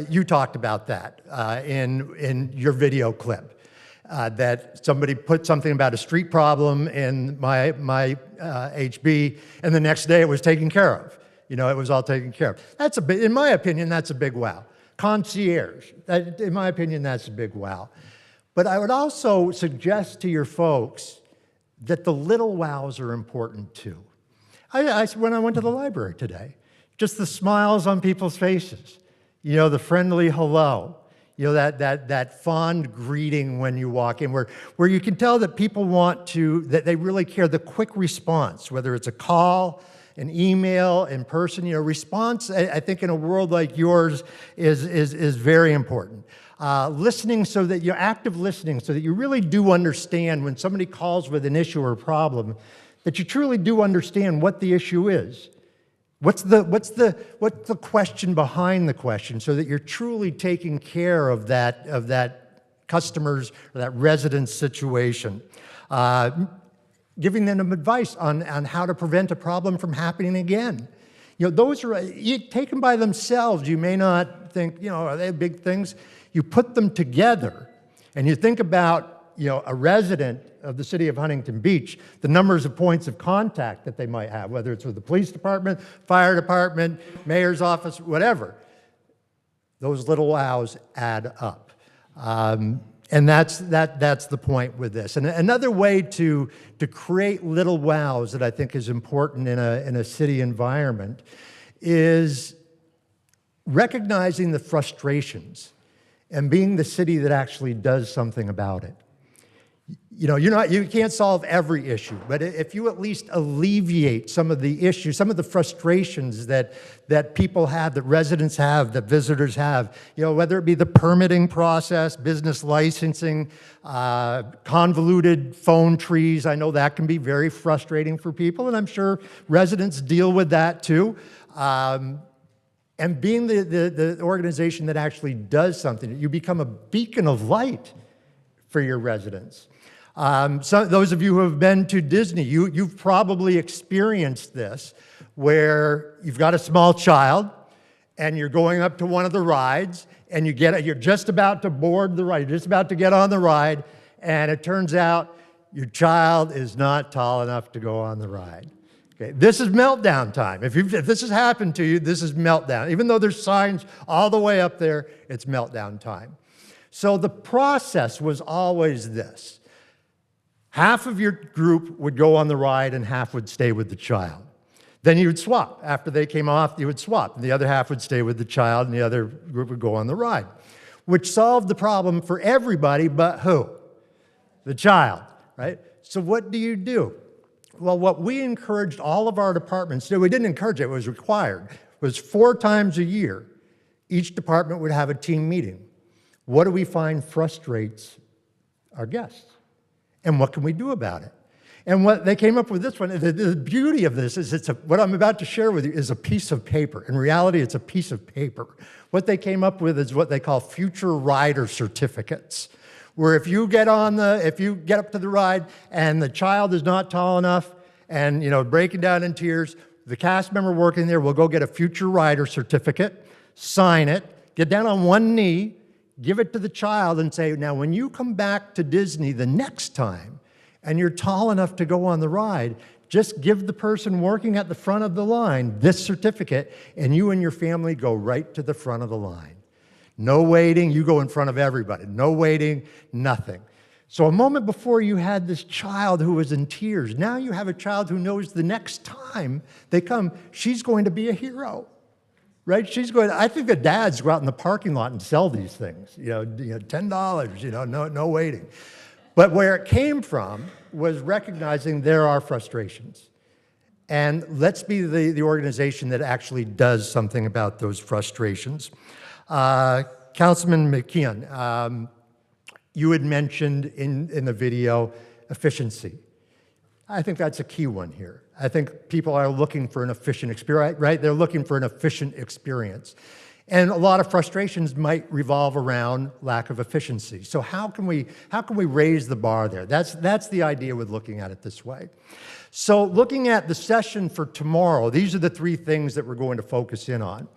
S16: you talked about that in your video clip. That somebody put something about a street problem in my HB, and the next day it was taken care of. It was all taken care of. In my opinion, that's a big wow. Concierge, in my opinion, that's a big wow. But I would also suggest to your folks that the little wows are important too. When I went to the library today, just the smiles on people's faces, the friendly hello, You know, that fond greeting when you walk in, where you can tell that people that they really care, the quick response, whether it's a call, an email, in person, you know, response, I think in a world like yours is very important. Listening so that you're active listening, so that you really do understand when somebody calls with an issue or a problem, that you truly do understand what the issue is. What's the question behind the question, so that you're truly taking care of that customer's or that resident's situation. Giving them advice on how to prevent a problem from happening again. You know, those are taken by themselves. You may not think, you know, are they big things? You put them together, and you think about, you know, a resident of the city of Huntington Beach, the numbers of points of contact that they might have, whether it's with the police department, fire department, mayor's office, whatever. Those little wows add up. And that's the point with this. And another way to create little wows that I think is important in a city environment is recognizing the frustrations and being the city that actually does something about it. You know, you can't solve every issue, but if you at least alleviate some of the issues, some of the frustrations that people have, that residents have, that visitors have, you know, whether it be the permitting process, business licensing, convoluted phone trees, I know that can be very frustrating for people, and I'm sure residents deal with that too. And being the organization that actually does something, you become a beacon of light for your residents. So those of you who have been to Disney, you've probably experienced this, where you've got a small child and you're going up to one of the rides and you're just about to board the ride, you're just about to get on the ride, and it turns out your child is not tall enough to go on the ride. Okay, this is meltdown time. If this has happened to you, this is meltdown. Even though there's signs all the way up there, it's meltdown time. So the process was always this. Half of your group would go on the ride and half would stay with the child. Then you would swap. After they came off, you would swap. And the other half would stay with the child and the other group would go on the ride, which solved the problem for everybody but who? The child, right? So what do? Well, what we encouraged all of our departments to do, we didn't encourage it, it was required, was 4 times a year, each department would have a team meeting. What do we find frustrates our guests? And what can we do about it? And what they came up with this one, the beauty of this is what I'm about to share with you is a piece of paper. In reality, it's a piece of paper. What they came up with is what they call future rider certificates, where if you get up to the ride and the child is not tall enough and, you know, breaking down in tears, the cast member working there will go get a future rider certificate, sign it, get down on one knee, give it to the child and say, now when you come back to Disney the next time and you're tall enough to go on the ride, just give the person working at the front of the line this certificate and you and your family go right to the front of the line. No waiting, you go in front of everybody. No waiting, nothing. So a moment before you had this child who was in tears. Now you have a child who knows the next time they come, she's going to be a hero. Right? I think the dads go out in the parking lot and sell these things, $10, no waiting. But where it came from was recognizing there are frustrations. And let's be the organization that actually does something about those frustrations. Councilman McKeon, you had mentioned in the video efficiency. I think that's a key one here. I think people are looking for an efficient experience, right? They're looking for an efficient experience. And a lot of frustrations might revolve around lack of efficiency. So how can we raise the bar there? That's the idea with looking at it this way. So looking at the session for tomorrow, these are the 3 things that we're going to focus in on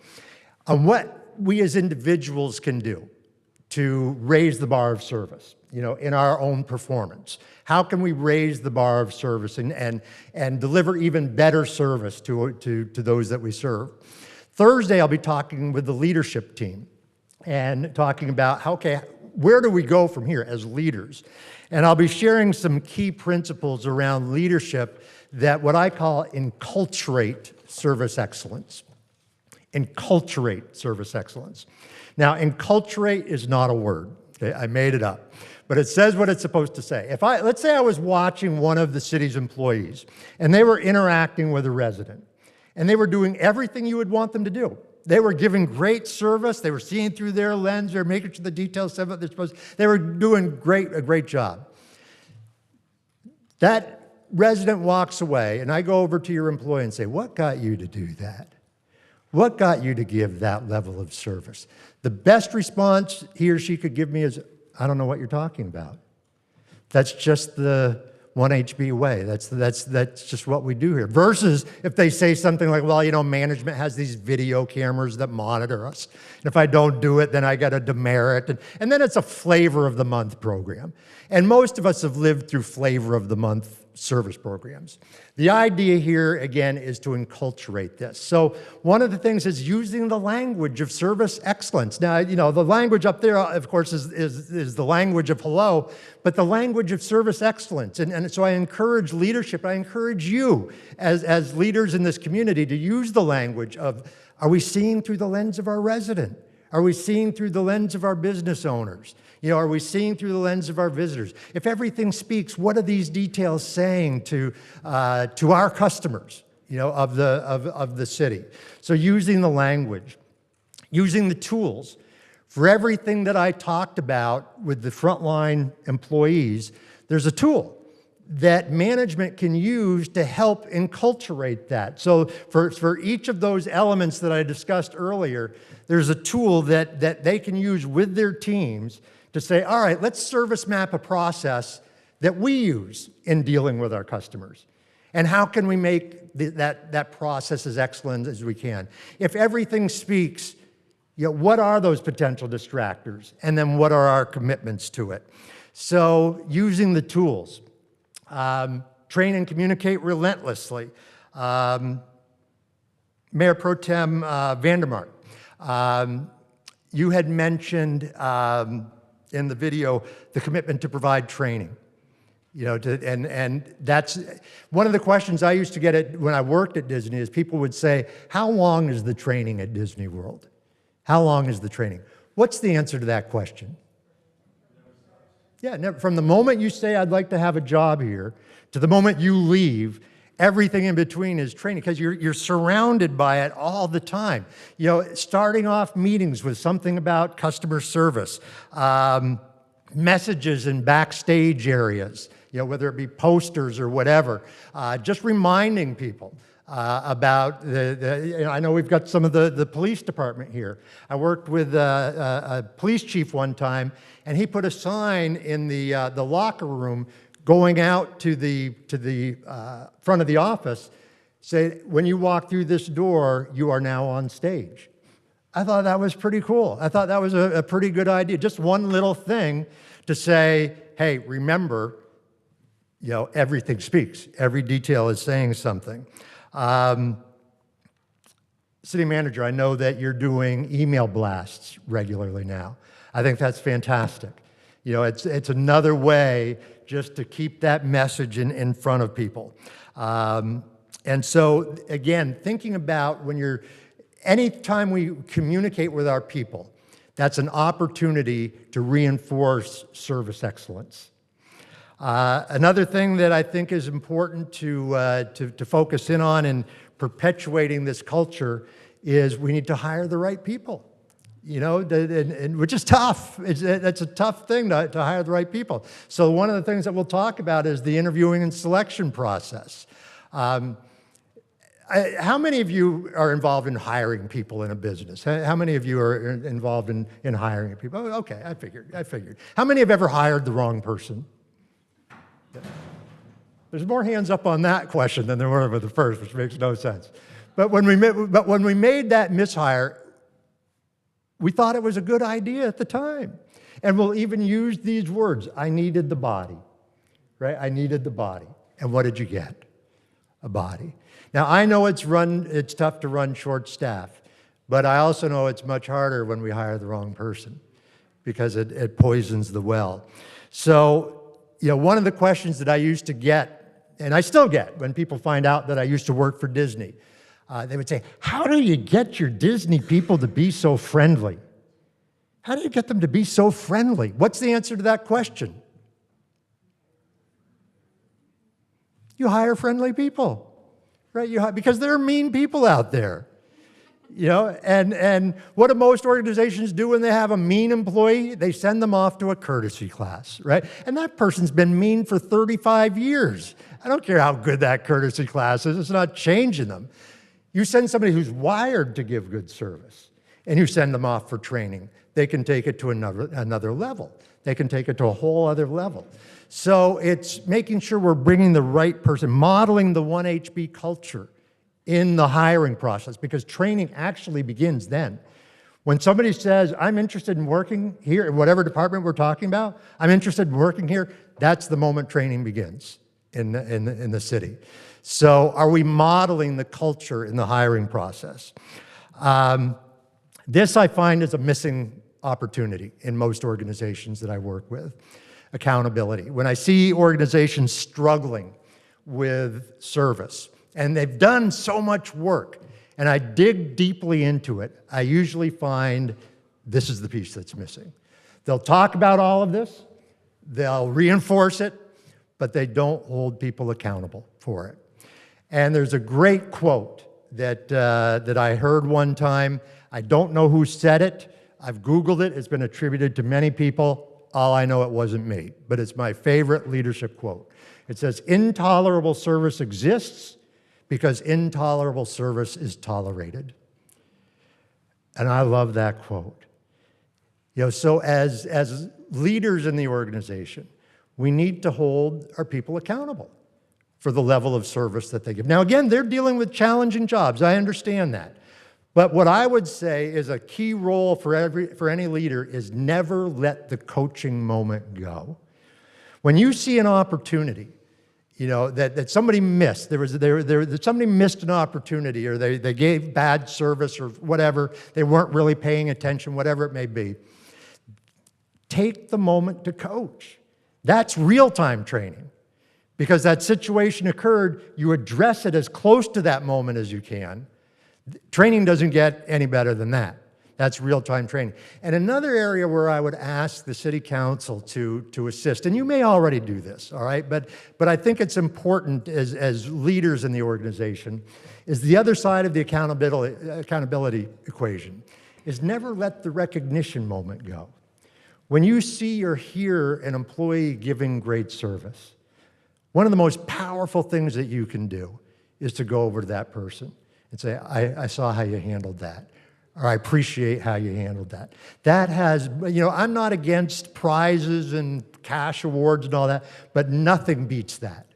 S16: what we as individuals can do to raise the bar of service, in our own performance. How can we raise the bar of service and deliver even better service to those that we serve? Thursday, I'll be talking with the leadership team and talking about, where do we go from here as leaders? And I'll be sharing some key principles around leadership that what I call enculturate service excellence. Enculturate service excellence. Now, enculturate is not a word. Okay? I made it up. But it says what it's supposed to say. Let's say I was watching one of the city's employees, and they were interacting with a resident, and they were doing everything you would want them to do. They were giving great service. They were seeing through their lens. They were making sure the details said what they're supposed to. They were doing a great job. That resident walks away, and I go over to your employee and say, what got you to do that? What got you to give that level of service? The best response he or she could give me is, I don't know what you're talking about. That's just the 1HB way. That's just what we do here. Versus if they say something like, well, you know, management has these video cameras that monitor us. And if I don't do it, then I got a demerit. And then it's a flavor of the month program. And most of us have lived through flavor of the month service programs. The idea here, again, is to enculturate this. So one of the things is using the language of service excellence. Now, you know, the language up there, of course, is the language of hello, but the language of service excellence. And so I encourage leadership, I encourage you as leaders in this community to use the language of, are we seeing through the lens of our resident? Are we seeing through the lens of our business owners? You know, are we seeing through the lens of our visitors? If everything speaks, what are these details saying to our customers, you know, of the city? So using the language, using the tools. For everything that I talked about with the frontline employees, there's a tool that management can use to help enculturate that. So for each of those elements that I discussed earlier, there's a tool that they can use with their teams to say, all right, let's service map a process that we use in dealing with our customers. And how can we make that process as excellent as we can? If everything speaks, you know, what are those potential distractors? And then what are our commitments to it? So using the tools. Train and communicate relentlessly. Mayor Pro Tem Vandermark, you had mentioned in the video the commitment to provide training. You know, and that's one of the questions I used to get when I worked at Disney is people would say, how long is the training at Disney World? How long is the training? What's the answer to that question? Yeah, from the moment you say, I'd like to have a job here, to the moment you leave, everything in between is training because you're surrounded by it all the time. You know, starting off meetings with something about customer service, messages in backstage areas, you know, whether it be posters or whatever, just reminding people about you know, I know we've got some of the police department here. I worked with a police chief one time, and he put a sign in the locker room going out to the front of the office, say, when you walk through this door, you are now on stage. I thought that was pretty cool. I thought that was a pretty good idea. Just one little thing to say, hey, remember, you know, everything speaks. Every detail is saying something. City manager, I know that you're doing email blasts regularly now. I think that's fantastic. You know, it's another way just to keep that message in front of people. And so, again, thinking about anytime we communicate with our people, that's an opportunity to reinforce service excellence. Another thing that I think is important to focus in on in perpetuating this culture is we need to hire the right people. You know, which is tough. It's a tough thing to hire the right people. So one of the things that we'll talk about is the interviewing and selection process. How many of you are involved in hiring people in a business? How many of you are involved in hiring people? Oh, okay, I figured. How many have ever hired the wrong person? Yeah. There's more hands up on that question than there were with the first, which makes no sense. But when we made that mishire, we thought it was a good idea at the time. And we'll even use these words, I needed the body, right? I needed the body. And what did you get? A body. Now, I know it's tough to run short staff, but I also know it's much harder when we hire the wrong person because it poisons the well. So, you know, one of the questions that I used to get, and I still get when people find out that I used to work for Disney, They would say, how do you get your Disney people to be so friendly? How do you get them to be so friendly? What's the answer to that question? You hire friendly people, right? Because there are mean people out there. And what do most organizations do when they have a mean employee? They send them off to a courtesy class, right? And that person's been mean for 35 years. I don't care how good that courtesy class is, it's not changing them. You send somebody who's wired to give good service, and you send them off for training. They can take it to another level. They can take it to a whole other level. So it's making sure we're bringing the right person, modeling the 1HB culture in the hiring process, because training actually begins then. When somebody says, I'm interested in working here, in whatever department we're talking about, I'm interested in working here, that's the moment training begins in the city. So are we modeling the culture in the hiring process? This I find is a missing opportunity in most organizations that I work with. Accountability. When I see organizations struggling with service, and they've done so much work, and I dig deeply into it, I usually find this is the piece that's missing. They'll talk about all of this, they'll reinforce it, but they don't hold people accountable for it. And there's a great quote that I heard one time. I don't know who said it. I've Googled it. It's been attributed to many people. All I know, it wasn't me, but it's my favorite leadership quote. It says, intolerable service exists because intolerable service is tolerated. And I love that quote. So as leaders in the organization, we need to hold our people accountable for the level of service that they give. Now, again, they're dealing with challenging jobs. I understand that. But what I would say is a key role for any leader is never let the coaching moment go. When you see an opportunity, that somebody missed, somebody missed an opportunity, or they gave bad service or whatever, they weren't really paying attention, whatever it may be, take the moment to coach. That's real-time training. Because that situation occurred, you address it as close to that moment as you can. Training doesn't get any better than that. That's real-time training. And another area where I would ask the city council to assist, and you may already do this, all right, but I think it's important as leaders in the organization, is the other side of the accountability equation, is never let the recognition moment go. When you see or hear an employee giving great service, one of the most powerful things that you can do is to go over to that person and say, I saw how you handled that, or I appreciate how you handled that. That has, I'm not against prizes and cash awards and all that, but nothing beats that.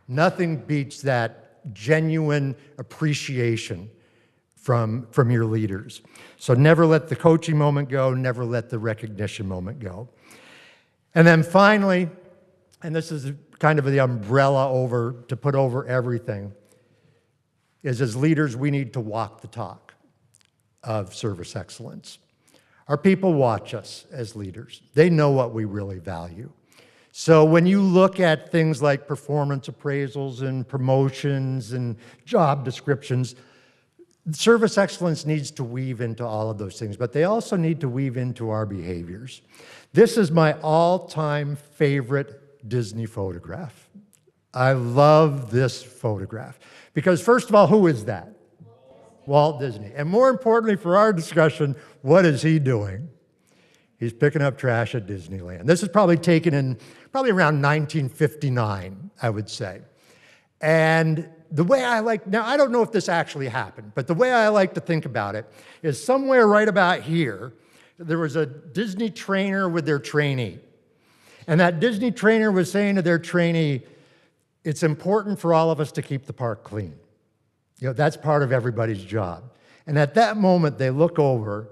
S16: Nothing beats that genuine appreciation from your leaders. So never let the coaching moment go, never let the recognition moment go. And then finally, and this is kind of the umbrella to put over everything, is as leaders, we need to walk the talk of service excellence. Our people watch us as leaders. They know what we really value. So when you look at things like performance appraisals and promotions and job descriptions, service excellence needs to weave into all of those things, but they also need to weave into our behaviors. This is my all-time favorite Disney photograph. I love this photograph because, first of all, who is that? Walt Disney. And more importantly for our discussion, what is he doing? He's picking up trash at Disneyland. This is probably taken in around 1959, I would say. And the way now I don't know if this actually happened, but the way I like to think about it is somewhere right about here, there was a Disney trainer with their trainee. And that Disney trainer was saying to their trainee, it's important for all of us to keep the park clean. That's part of everybody's job. And at that moment, they look over,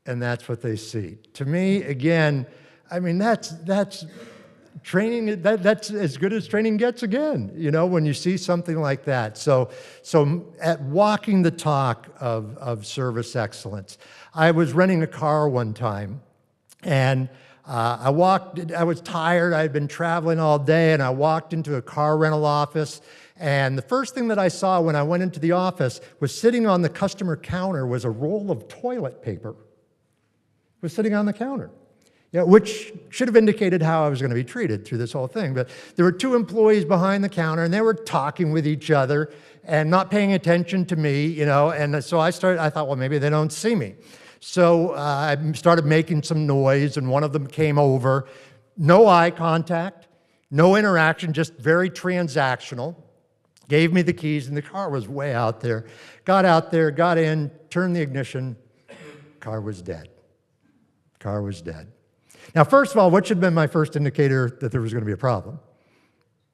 S16: and that's what they see. To me, again, that's training, that's as good as training gets again, when you see something like that. So at walking the talk of service excellence, I was renting a car one time, and I was tired, I had been traveling all day, and I walked into a car rental office, And the first thing that I saw when I went into the office was sitting on the customer counter was a roll of toilet paper. It was sitting on the counter. Yeah, which should have indicated how I was going to be treated through this whole thing. But there were two employees behind the counter, and they were talking with each other and not paying attention to me, you know. And so I thought, well, maybe they don't see me. So I started making some noise, and one of them came over. No eye contact, no interaction, just very transactional. Gave me the keys, and the car was way out there. Got out there, got in, turned the ignition. Car was dead. Car was dead. Now, first of all, what should have been my first indicator that there was going to be a problem?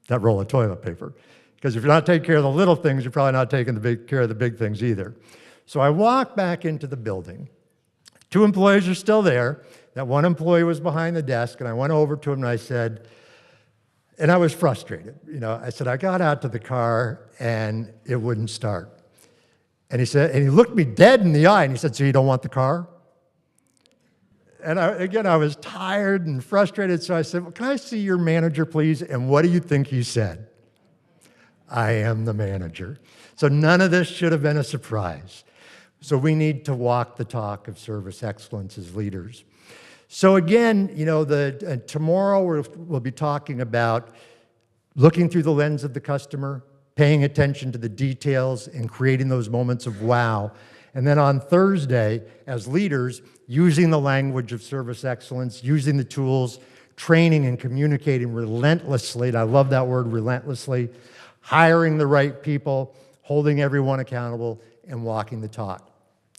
S16: That roll of toilet paper. Because if you're not taking care of the little things, you're probably not taking care of the big things either. So I walked back into the building. Two employees are still there. That one employee was behind the desk, and I went over to him and I said, and I was frustrated. You know, I said, I got out to the car and it wouldn't start. And he said, and he looked me dead in the eye and he said, so you don't want the car? And I was tired and frustrated, so I said, well, can I see your manager, please? And what do you think he said? I am the manager. So none of this should have been a surprise. So we need to walk the talk of service excellence as leaders. So again, you know, tomorrow we'll be talking about looking through the lens of the customer, paying attention to the details, and creating those moments of wow. And then on Thursday, as leaders, using the language of service excellence, using the tools, training and communicating relentlessly, and I love that word, relentlessly, hiring the right people, holding everyone accountable, and walking the talk.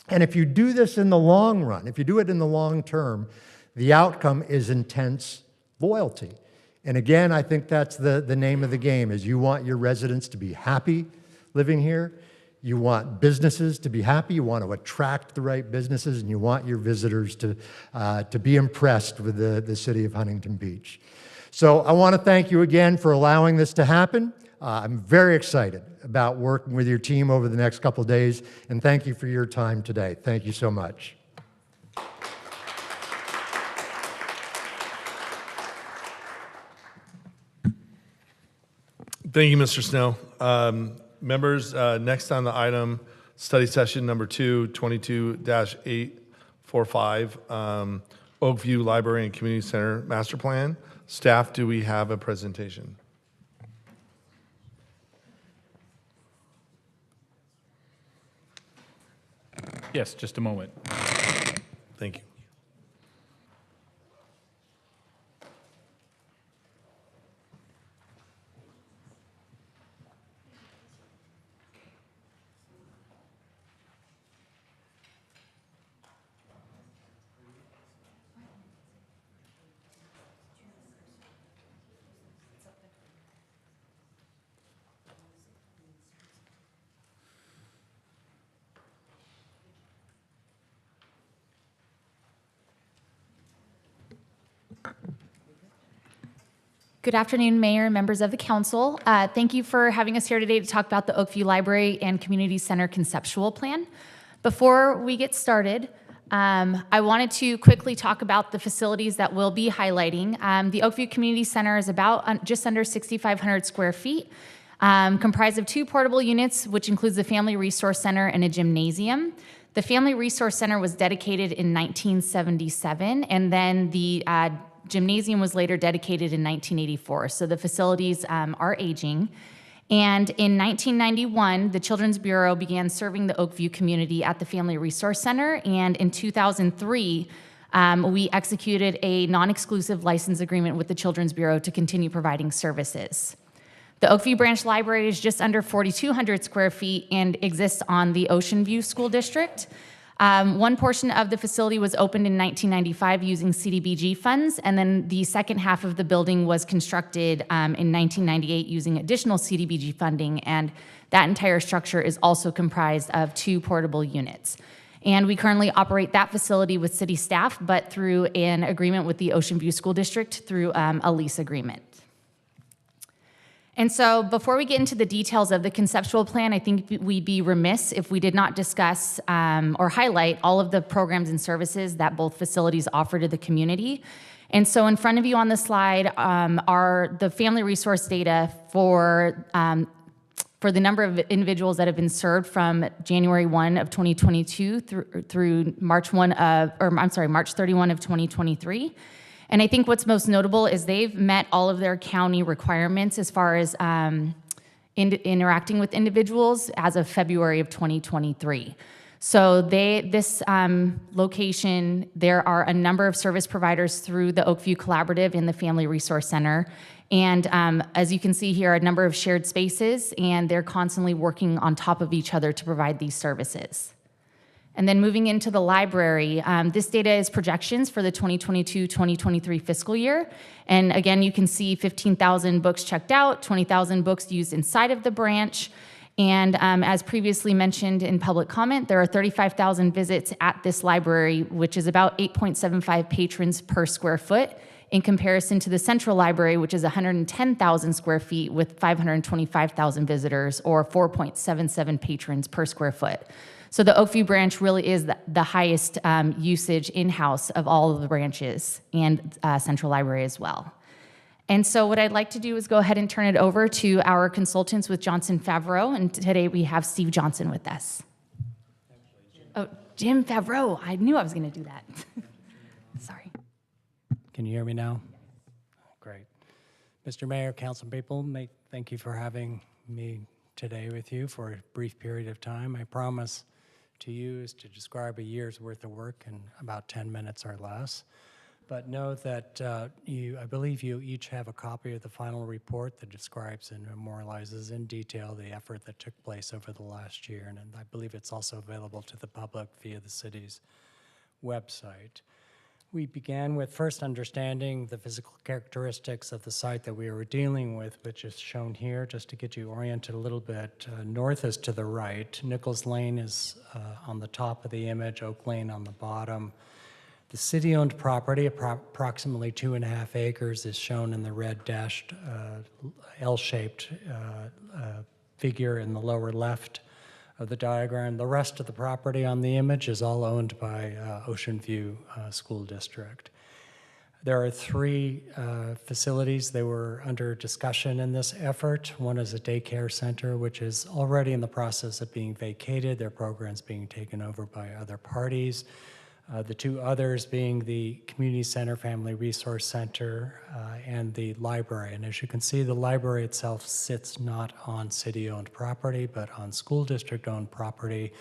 S16: And if you do this in the long run, if you do it in the long term, the outcome is intense loyalty. And again, I think that's the name of the game, is you want your residents to be happy living here. You want businesses to be happy, you want to attract the right businesses, and you want your visitors to be impressed with the city of Huntington Beach. So I want to thank you again for allowing this to happen. I'm very excited about working with your team over the next couple of days, and thank you for your time today. Thank you so much.
S2: Thank you, Mr. Snow. Members, next on the item, study session number 2, 22-845, Oakview Library and Community Center Master Plan. Staff, do we have a presentation?
S17: Yes, just a moment.
S2: Thank you.
S18: Good afternoon, Mayor and members of the council. Thank you for having us here today to talk about the Oakview Library and Community Center conceptual plan. Before we get started, I wanted to quickly talk about the facilities that we'll be highlighting. The Oakview Community Center is about just under 6,500 square feet, comprised of 2 portable units, which includes the Family Resource Center and a gymnasium. The Family Resource Center was dedicated in 1977, and then the gymnasium was later dedicated in 1984. So the facilities are aging. And in 1991, the Children's Bureau began serving the Oakview community at the Family Resource Center. And in 2003, we executed a non-exclusive license agreement with the Children's Bureau to continue providing services. The Oakview Branch Library is just under 4,200 square feet and exists on the Ocean View School District. One portion of the facility was opened in 1995 using CDBG funds, and then the second half of the building was constructed in 1998 using additional CDBG funding, and that entire structure is also comprised of 2 portable units. And we currently operate that facility with city staff, but through an agreement with the Ocean View School District through a lease agreement. And so before we get into the details of the conceptual plan, I think we'd be remiss if we did not discuss or highlight all of the programs and services that both facilities offer to the community. And so in front of you on the slide are the family resource data for for the number of individuals that have been served from January 1 of 2022 through March 31 of 2023. And I think what's most notable is they've met all of their county requirements as far as interacting with individuals as of February of 2023. So this location, there are a number of service providers through the Oakview Collaborative and the Family Resource Center. And as you can see here, a number of shared spaces, and they're constantly working on top of each other to provide these services. And then moving into the library, this data is projections for the 2022-2023 fiscal year. And again, you can see 15,000 books checked out, 20,000 books used inside of the branch. And as previously mentioned in public comment, there are 35,000 visits at this library, which is about 8.75 patrons per square foot, in comparison to the Central Library, which is 110,000 square feet with 525,000 visitors, or 4.77 patrons per square foot. So the Oakview branch really is the highest usage in-house of all of the branches, and Central Library as well. And so what I'd like to do is go ahead and turn it over to our consultants with Johnson Favreau, and today we have Steve Johnson with us. Oh, Jim Favreau, I knew I was gonna do that. Sorry.
S19: Can you hear me now? Great. Mr. Mayor, council people, thank you for having me today with you for a brief period of time. I promise to you is to describe a year's worth of work in about 10 minutes or less. But know that I believe you each have a copy of the final report that describes and memorializes in detail the effort that took place over the last year. And I believe it's also available to the public via the city's website. We began with first understanding the physical characteristics of the site that we were dealing with, which is shown here, just to get you oriented a little bit. North is to the right. Nichols Lane is on the top of the image, Oak Lane on the bottom. The city-owned property, approximately 2.5 acres, is shown in the red dashed L-shaped figure in the lower left of the diagram. The rest of the property on the image is all owned by Ocean View School District. There are 3 facilities that were under discussion in this effort. One is a daycare center, which is already in the process of being vacated. Their program's being taken over by other parties. The 2 others being the Community Center, Family Resource Center, and the library. And as you can see, the library itself sits not on city-owned property, but on school district-owned property,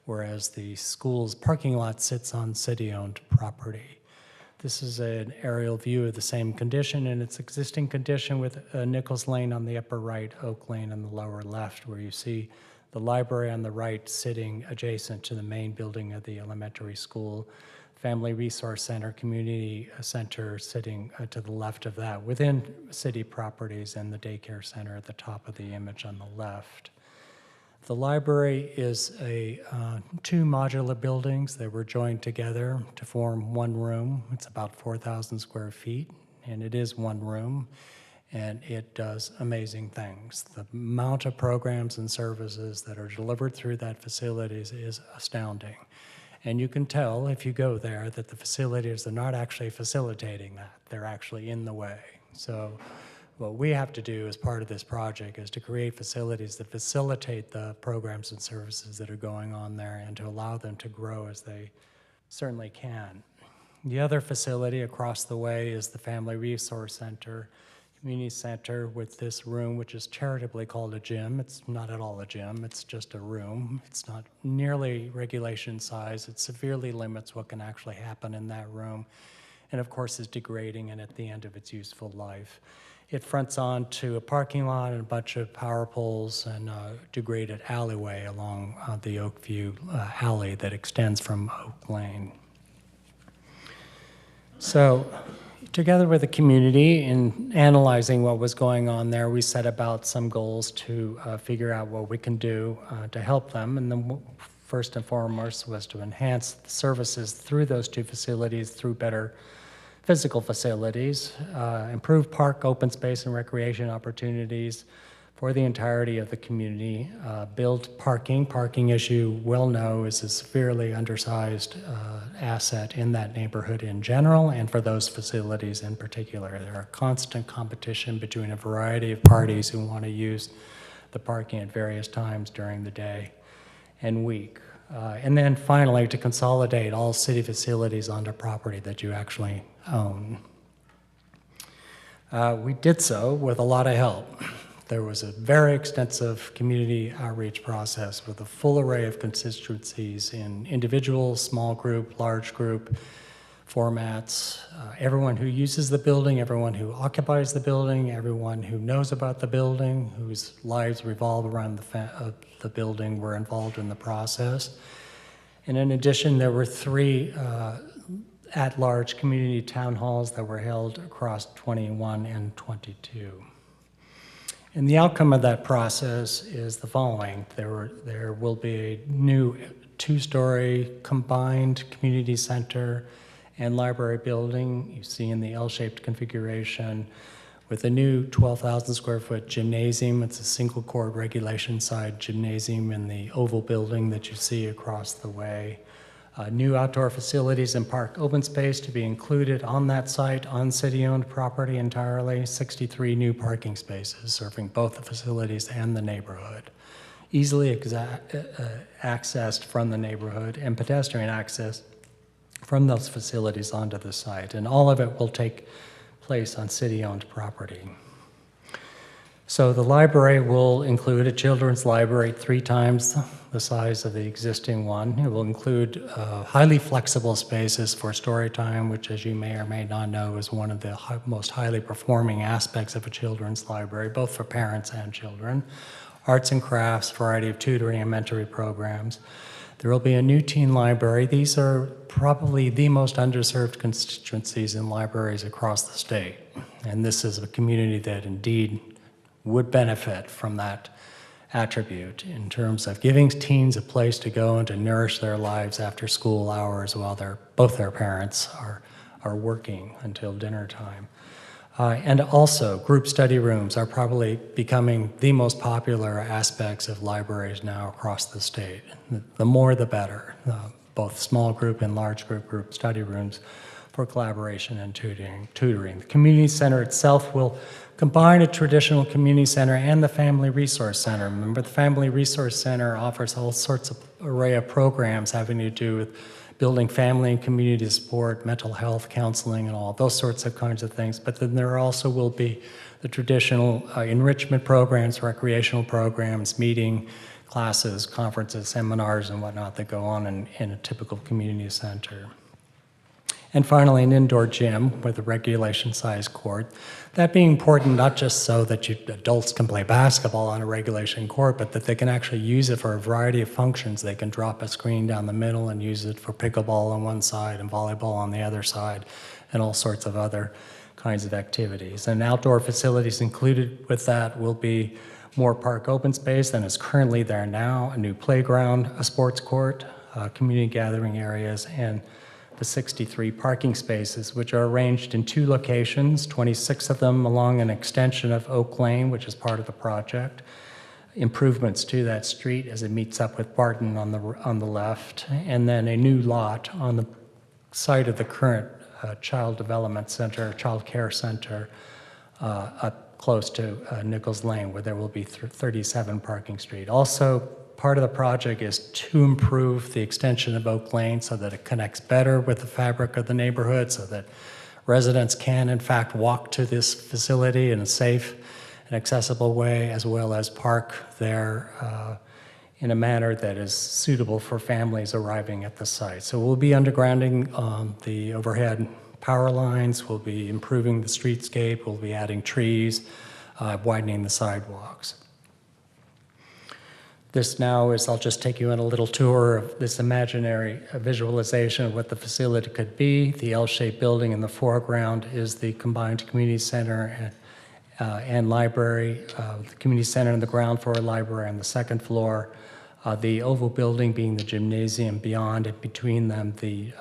S19: whereas the school's parking lot sits on city-owned property. This is an aerial view of the same condition in its existing condition, with Nichols Lane on the upper right, Oak Lane on the lower left, where you see the library on the right sitting adjacent to the main building of the elementary school, Family Resource Center, Community Center sitting to the left of that, within city properties, and the daycare center at the top of the image on the left. The library is 2 modular buildings that were joined together to form one room. It's about 4,000 square feet, and it is one room. And it does amazing things. The amount of programs and services that are delivered through that facility is astounding. And you can tell if you go there that the facilities are not actually facilitating that. They're actually in the way. So what we have to do as part of this project is to create facilities that facilitate the programs and services that are going on there, and to allow them to grow as they certainly can. The other facility across the way is the Family Resource Center, Community Center, with this room, which is charitably called a gym. It's not at all a gym, it's just a room. It's not nearly regulation size. It severely limits what can actually happen in that room, and of course is degrading and at the end of its useful life. It fronts on to a parking lot and a bunch of power poles and a degraded alleyway along the Oakview alley that extends from Oak Lane. So, together with the community, in analyzing what was going on there, we set about some goals to figure out what we can do to help them. And then first and foremost was to enhance the services through those 2 facilities through better physical facilities, improve park open space and recreation opportunities for the entirety of the community, build parking. Parking, as you well know, is a severely undersized asset in that neighborhood in general, and for those facilities in particular. There are constant competition between a variety of parties who want to use the parking at various times during the day and week. And then finally, to consolidate all city facilities onto property that you actually own. We did so with a lot of help. There was a very extensive community outreach process with a full array of constituencies in individual, small group, large group formats, everyone who uses the building, everyone who occupies the building, everyone who knows about the building, whose lives revolve around the building were involved in the process. And in addition, there were 3 at-large community town halls that were held across 21 and 22. And the outcome of that process is the following. There will be a new 2-story combined community center and library building you see in the L-shaped configuration with a new 12,000 square foot gymnasium. It's a single court regulation side gymnasium in the oval building that you see across the way. New outdoor facilities and park open space to be included on that site on city-owned property entirely. 63 new parking spaces serving both the facilities and the neighborhood. Easily accessed from the neighborhood and pedestrian access from those facilities onto the site. And all of it will take place on city-owned property. So the library will include a children's library 3 times the size of the existing one. It will include highly flexible spaces for story time, which, as you may or may not know, is one of the most highly performing aspects of a children's library, both for parents and children. Arts and crafts, variety of tutoring and mentoring programs. There will be a new teen library. These are probably the most underserved constituencies in libraries across the state. And this is a community that indeed would benefit from that attribute in terms of giving teens a place to go and to nourish their lives after school hours while both their parents are working until dinner time. And also, group study rooms are probably becoming the most popular aspects of libraries now across the state. The more, the better, both small group and large group study rooms for collaboration and tutoring. The community center itself will combine a traditional community center and the Family Resource Center. Remember, the Family Resource Center offers all sorts of array of programs having to do with building family and community support, mental health, counseling, and all those sorts of kinds of things. But then there also will be the traditional enrichment programs, recreational programs, meeting, classes, conferences, seminars, and whatnot that go on in a typical community center. And finally, an indoor gym with a regulation-sized court. That being important not just so that adults can play basketball on a regulation court, but that they can actually use it for a variety of functions. They can drop a screen down the middle and use it for pickleball on one side and volleyball on the other side, and all sorts of other kinds of activities. And outdoor facilities included with that will be more park open space than is currently there now, a new playground, a sports court, community gathering areas, and the 63 parking spaces, which are arranged in 2 locations, 26 of them along an extension of Oak Lane, which is part of the project. Improvements to that street as it meets up with Barton on the left, and then a new lot on the site of the current child development center, child care center, up close to Nichols Lane, where there will be 37 parking street. Also, part of the project is to improve the extension of Oak Lane so that it connects better with the fabric of the neighborhood, so that residents can, in fact, walk to this facility in a safe and accessible way, as well as park there in a manner that is suitable for families arriving at the site. So we'll be undergrounding the overhead power lines, we'll be improving the streetscape, we'll be adding trees, widening the sidewalks. This now is, I'll just take you on a little tour of this imaginary visualization of what the facility could be. The L-shaped building in the foreground is the combined community center and library. The community center on the ground floor, library on the second floor. The oval building being the gymnasium, beyond and between them the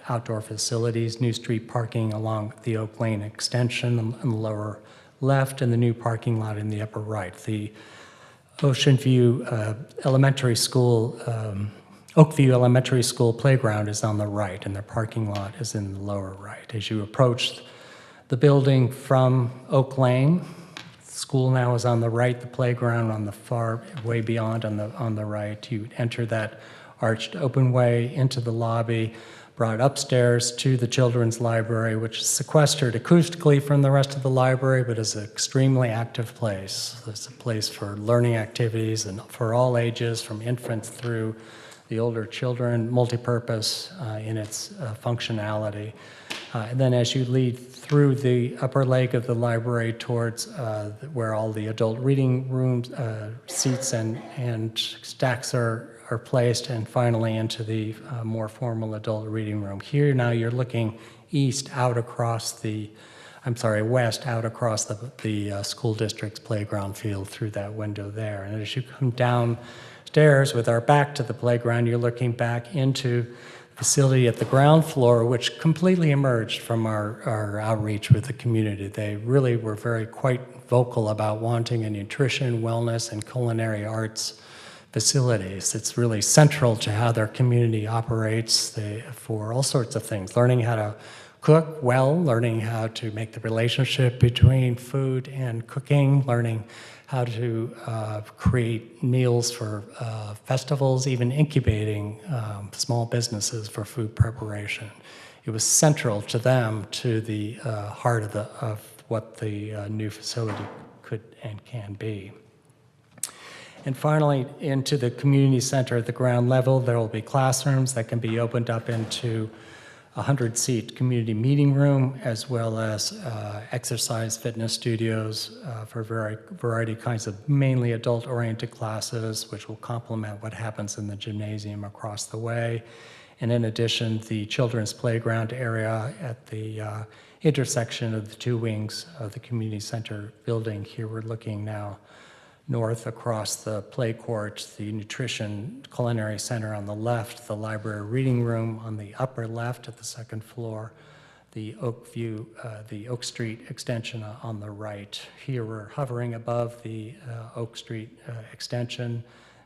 S19: outdoor facilities, new street parking along the Oak Lane extension in the lower left, and the new parking lot in the upper right. The Ocean View Elementary School, Oakview Elementary School playground is on the right, and their parking lot is in the lower right. As you approach the building from Oak Lane school now is on the right, the playground on the far, way beyond on the right. You enter that arched open way into the lobby, brought upstairs to the children's library, which is sequestered acoustically from the rest of the library, but is an extremely active place. It's a place for learning activities and for all ages, from infants through the older children, multi-purpose in its functionality. And then as you lead through the upper leg of the library towards where all the adult reading rooms, seats and stacks are placed, and finally into the more formal adult reading room. Here now you're looking east out across the, west out across the school district's playground field through that window there. And as you come downstairs with our back to the playground, you're looking back into facility at the ground floor, which completely emerged from our outreach with the community. They really were quite vocal about wanting a nutrition, wellness, and culinary arts facilities. It's really central to how their community operates for all sorts of things, learning how to cook well, learning how to make the relationship between food and cooking, learning how to create meals for festivals, even incubating small businesses for food preparation. It was central to them, to the heart of what the new facility could and can be. And finally, into the community center at the ground level, there will be classrooms that can be opened up into a 100-seat community meeting room, as well as exercise fitness studios for variety kinds of mainly adult-oriented classes, which will complement what happens in the gymnasium across the way. And in addition, the children's playground area at the intersection of the two wings of the community center building. Here we're looking now north across the play court, the nutrition culinary center on the left, the library reading room on the upper left at the second floor, the Oak Street extension on the right. Here we're hovering above the Oak Street extension,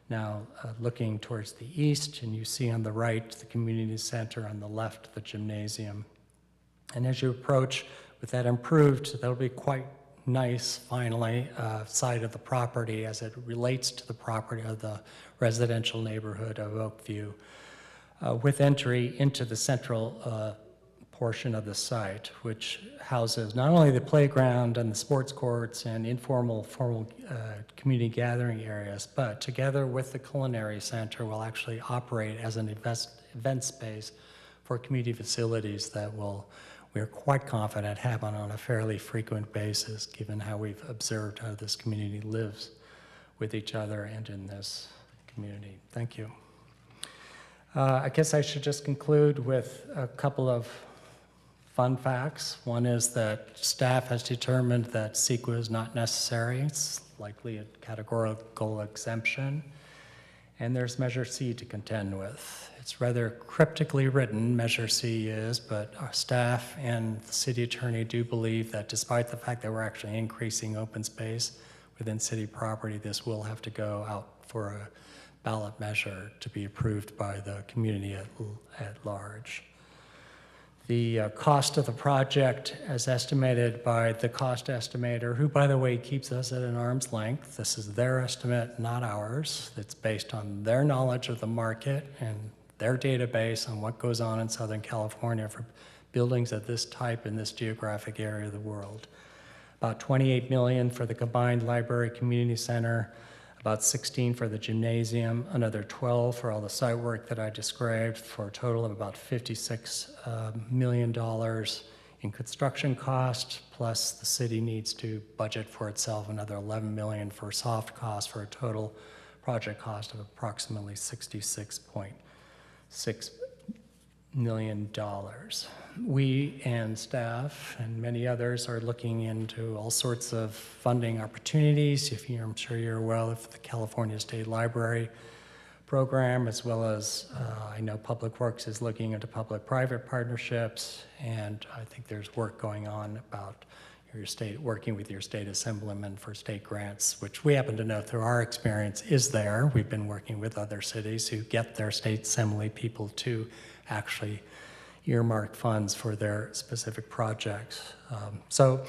S19: now looking towards the east, and you see on the right the community center, on the left the gymnasium. And as you approach with that improved, that'll be quite nice, finally, side of the property as it relates to the property of the residential neighborhood of Oakview, with entry into the central portion of the site, which houses not only the playground and the sports courts and formal community gathering areas, but together with the culinary center will actually operate as an event space for community facilities that we're quite confident happen on a fairly frequent basis, given how we've observed how this community lives with each other and in this community. Thank you. I guess I should just conclude with a couple of fun facts. One is that staff has determined that CEQA is not necessary. It's likely a categorical exemption. And there's Measure C to contend with. It's rather cryptically written, Measure C is, but our staff and the city attorney do believe that despite the fact that we're actually increasing open space within city property, this will have to go out for a ballot measure to be approved by the community at large. The cost of the project, as estimated by the cost estimator, who, by the way, keeps us at an arm's length. This is their estimate, not ours. It's based on their knowledge of the market and their database on what goes on in Southern California for buildings of this type in this geographic area of the world. About $28 million for the combined library community center, about 16 for the gymnasium, another 12 for all the site work that I described, for a total of about $56 million in construction cost, plus the city needs to budget for itself another $11 million for soft costs, for a total project cost of approximately $66.6 million. We and staff and many others are looking into all sorts of funding opportunities. I'm sure you're well of the California State Library program, as well as I know Public Works is looking into public-private partnerships, and I think there's work going on about your state, working with your state assemblyman for state grants, which we happen to know through our experience is there. We've been working with other cities who get their state assembly people to actually earmark funds for their specific projects. So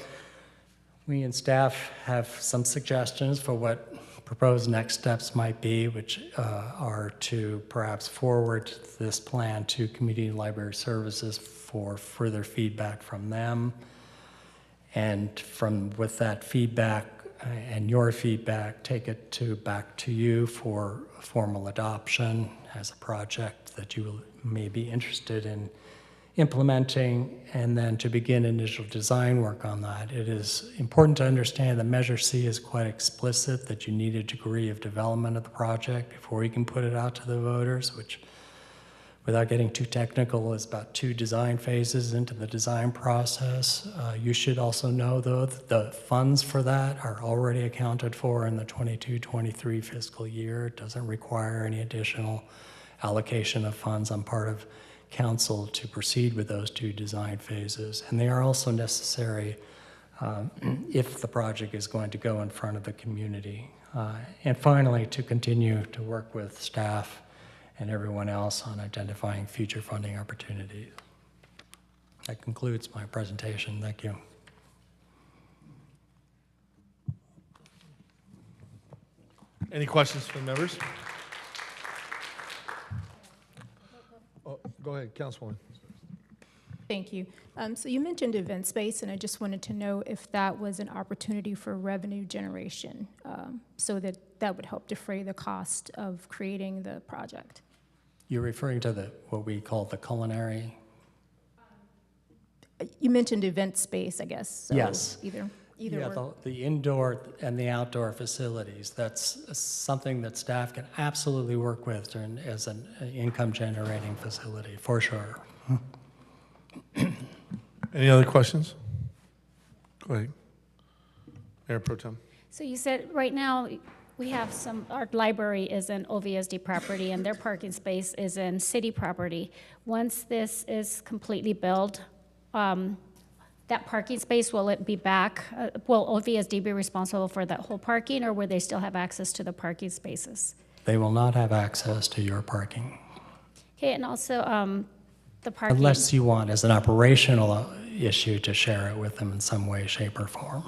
S19: We and staff have some suggestions for what proposed next steps might be, which are to perhaps forward this plan to Community Library Services for further feedback from them. And with that feedback and your feedback, take it back to you for formal adoption as a project that you may be interested in implementing, and then to begin initial design work on that. It is important to understand that Measure C is quite explicit that you need a degree of development of the project before you can put it out to the voters, which, without getting too technical, is about 2 design phases into the design process. You should also know, though, that the funds for that are already accounted for in the 22-23 fiscal year. It doesn't require any additional allocation of funds on part of Council to proceed with those 2 design phases. And they are also necessary if the project is going to go in front of the community. And finally, to continue to work with staff and everyone else on identifying future funding opportunities. That concludes my presentation. Thank you.
S2: Any questions from members? Oh, go ahead, Councilwoman.
S20: Thank you. So you mentioned event space, and I just wanted to know if that was an opportunity for revenue generation, so that would help defray the cost of creating the project.
S19: You're referring to what we call the culinary?
S20: You mentioned event space, I guess. So
S19: yes.
S20: Either
S19: yeah,
S20: or.
S19: the indoor and the outdoor facilities, that's something that staff can absolutely work with as an income generating facility, for sure.
S2: Any other questions? Go ahead. Mayor Pro Tem.
S21: So you said right now we have our library is in OVSD property and their parking space is in city property. Once this is completely built, that parking space, will it be back? Will OVSD be responsible for that whole parking, or will they still have access to the parking spaces?
S19: They will not have access to your parking.
S21: Okay, and also the parking.
S19: Unless you want, as an operational issue, to share it with them in some way, shape, or form.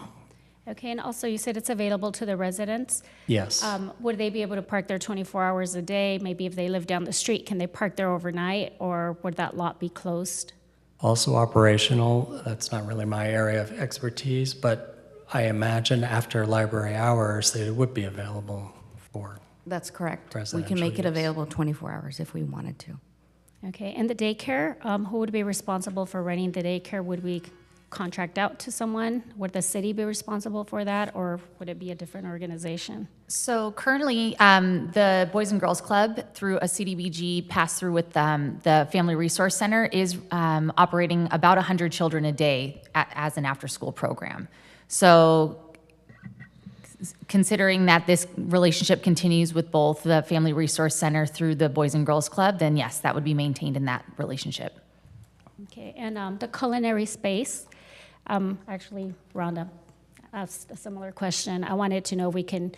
S21: Okay, and also you said it's available to the residents?
S19: Yes.
S21: Would they be able to park there 24 hours a day? Maybe if they live down the street, can they park there overnight, or would that lot be closed?
S19: Also operational, that's not really my area of expertise, but I imagine after library hours that it would be available for.
S22: That's correct. We
S19: residential
S22: can make it
S19: use.
S22: available 24 hours if we wanted to.
S21: Okay, and the daycare, who would be responsible for running the daycare? Would we contract out to someone? Would the city be responsible for that, or would it be a different organization?
S18: So currently, the Boys and Girls Club, through a CDBG pass-through with the Family Resource Center, is operating about 100 children a day as an after-school program. So considering that this relationship continues with both the Family Resource Center through the Boys and Girls Club, then yes, that would be maintained in that relationship.
S21: Okay, and the culinary space, actually, Rhonda asked a similar question. I wanted to know if we can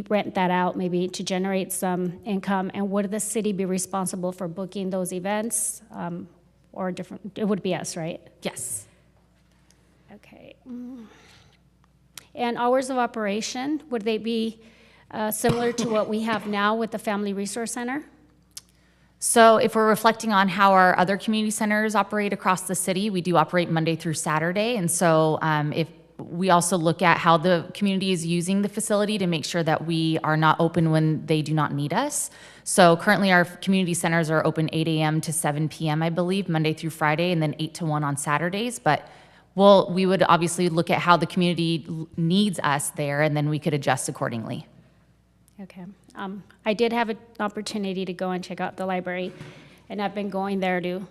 S21: rent that out maybe to generate some income, and would the city be responsible for booking those events, or different? It would be us, right?
S18: Yes.
S21: Okay. And hours of operation, would they be similar to what we have now with the Family Resource Center?
S18: So if we're reflecting on how our other community centers operate across the city, we do operate Monday through Saturday. And so if we also look at how the community is using the facility to make sure that we are not open when they do not need us. So currently our community centers are open 8 a.m. to 7 p.m., I believe, Monday through Friday, and then 8 to 1 on Saturdays. But we would obviously look at how the community needs us there, and then we could adjust accordingly.
S21: Okay. I did have an opportunity to go and check out the library, and I've been going there to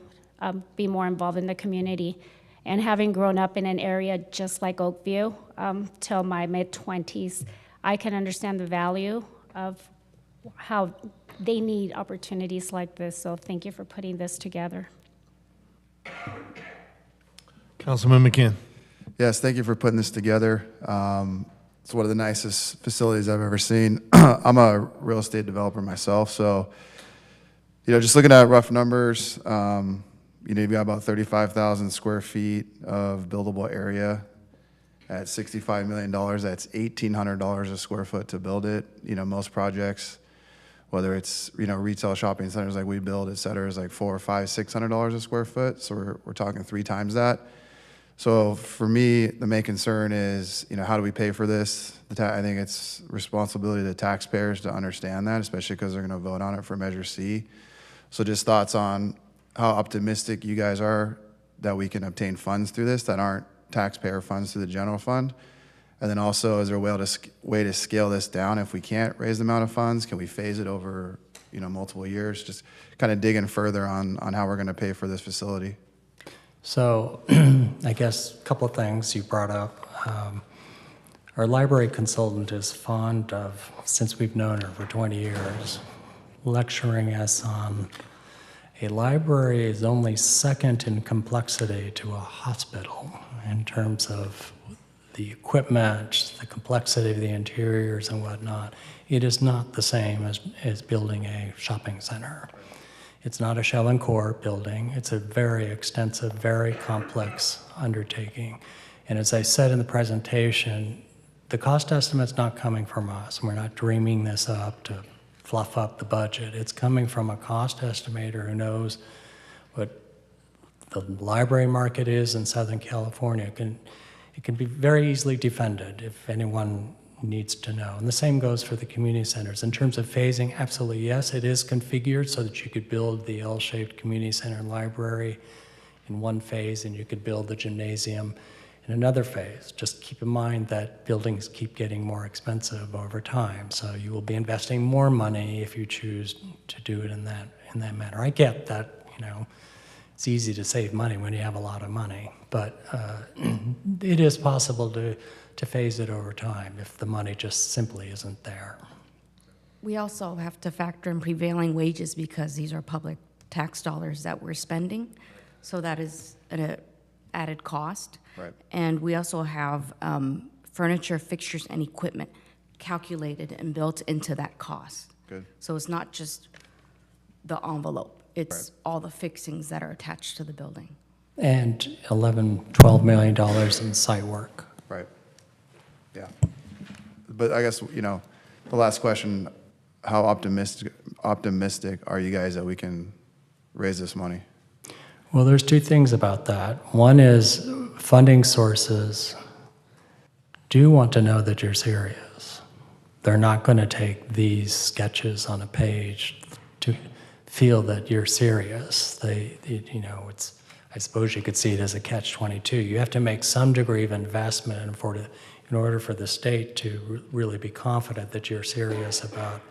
S21: be more involved in the community. And having grown up in an area just like Oakview till my mid-20s, I can understand the value of how they need opportunities like this. So thank you for putting this together.
S2: Councilman McCann.
S23: Yes, thank you for putting this together. It's one of the nicest facilities I've ever seen. I'm a real estate developer myself, so just looking at rough numbers, you've got about 35,000 square feet of buildable area. at $65 million. That's $1,800 a square foot to build it. You know, most projects, whether it's, you know, retail shopping centers like we build, et cetera, is like $400, $500, $600 a square foot. So we're talking 3 times that. So for me, the main concern is, you know, how do we pay for this? I think it's responsibility of the taxpayers to understand that, especially because they're going to vote on it for Measure C. So just thoughts on how optimistic you guys are that we can obtain funds through this that aren't taxpayer funds through the general fund. And then also, is there a way to scale this down if we can't raise the amount of funds? Can we phase it over, you know, multiple years? Just kind of digging further on how we're going to pay for this facility.
S19: So I guess a couple of things you brought up. Our library consultant is fond of, since we've known her for 20 years, lecturing us on a library is only second in complexity to a hospital in terms of the equipment, the complexity of the interiors and whatnot. It is not the same as building a shopping center. It's not a shell and core building. It's a very extensive, very complex undertaking. And as I said in the presentation, the cost estimate's not coming from us. We're not dreaming this up to fluff up the budget. It's coming from a cost estimator who knows what the library market is in Southern California. It can be very easily defended if anyone needs to know. And the same goes for the community centers. In terms of phasing, absolutely yes, it is configured so that you could build the L-shaped community center and library in one phase, and you could build the gymnasium in another phase. Just keep in mind that buildings keep getting more expensive over time, so you will be investing more money if you choose to do it in that manner. I get that, you know, it's easy to save money when you have a lot of money, but it is possible to phase it over time if the money just simply isn't there.
S22: We also have to factor in prevailing wages because these are public tax dollars that we're spending, so that is an added cost.
S23: Right.
S22: And we also have furniture, fixtures, and equipment calculated and built into that cost.
S23: Good.
S22: So it's not just the envelope, it's all the fixings that are attached to the building.
S19: And $11–12 million in site work.
S23: Right. Yeah. But I guess, you know, the last question, how optimistic are you guys that we can raise this money?
S19: Well, there's 2 things about that. One is funding sources do want to know that you're serious. They're not going to take these sketches on a page to feel that you're serious. You know, I suppose you could see it as a catch-22. You have to make some degree of investment in order for the state to really be confident that you're serious about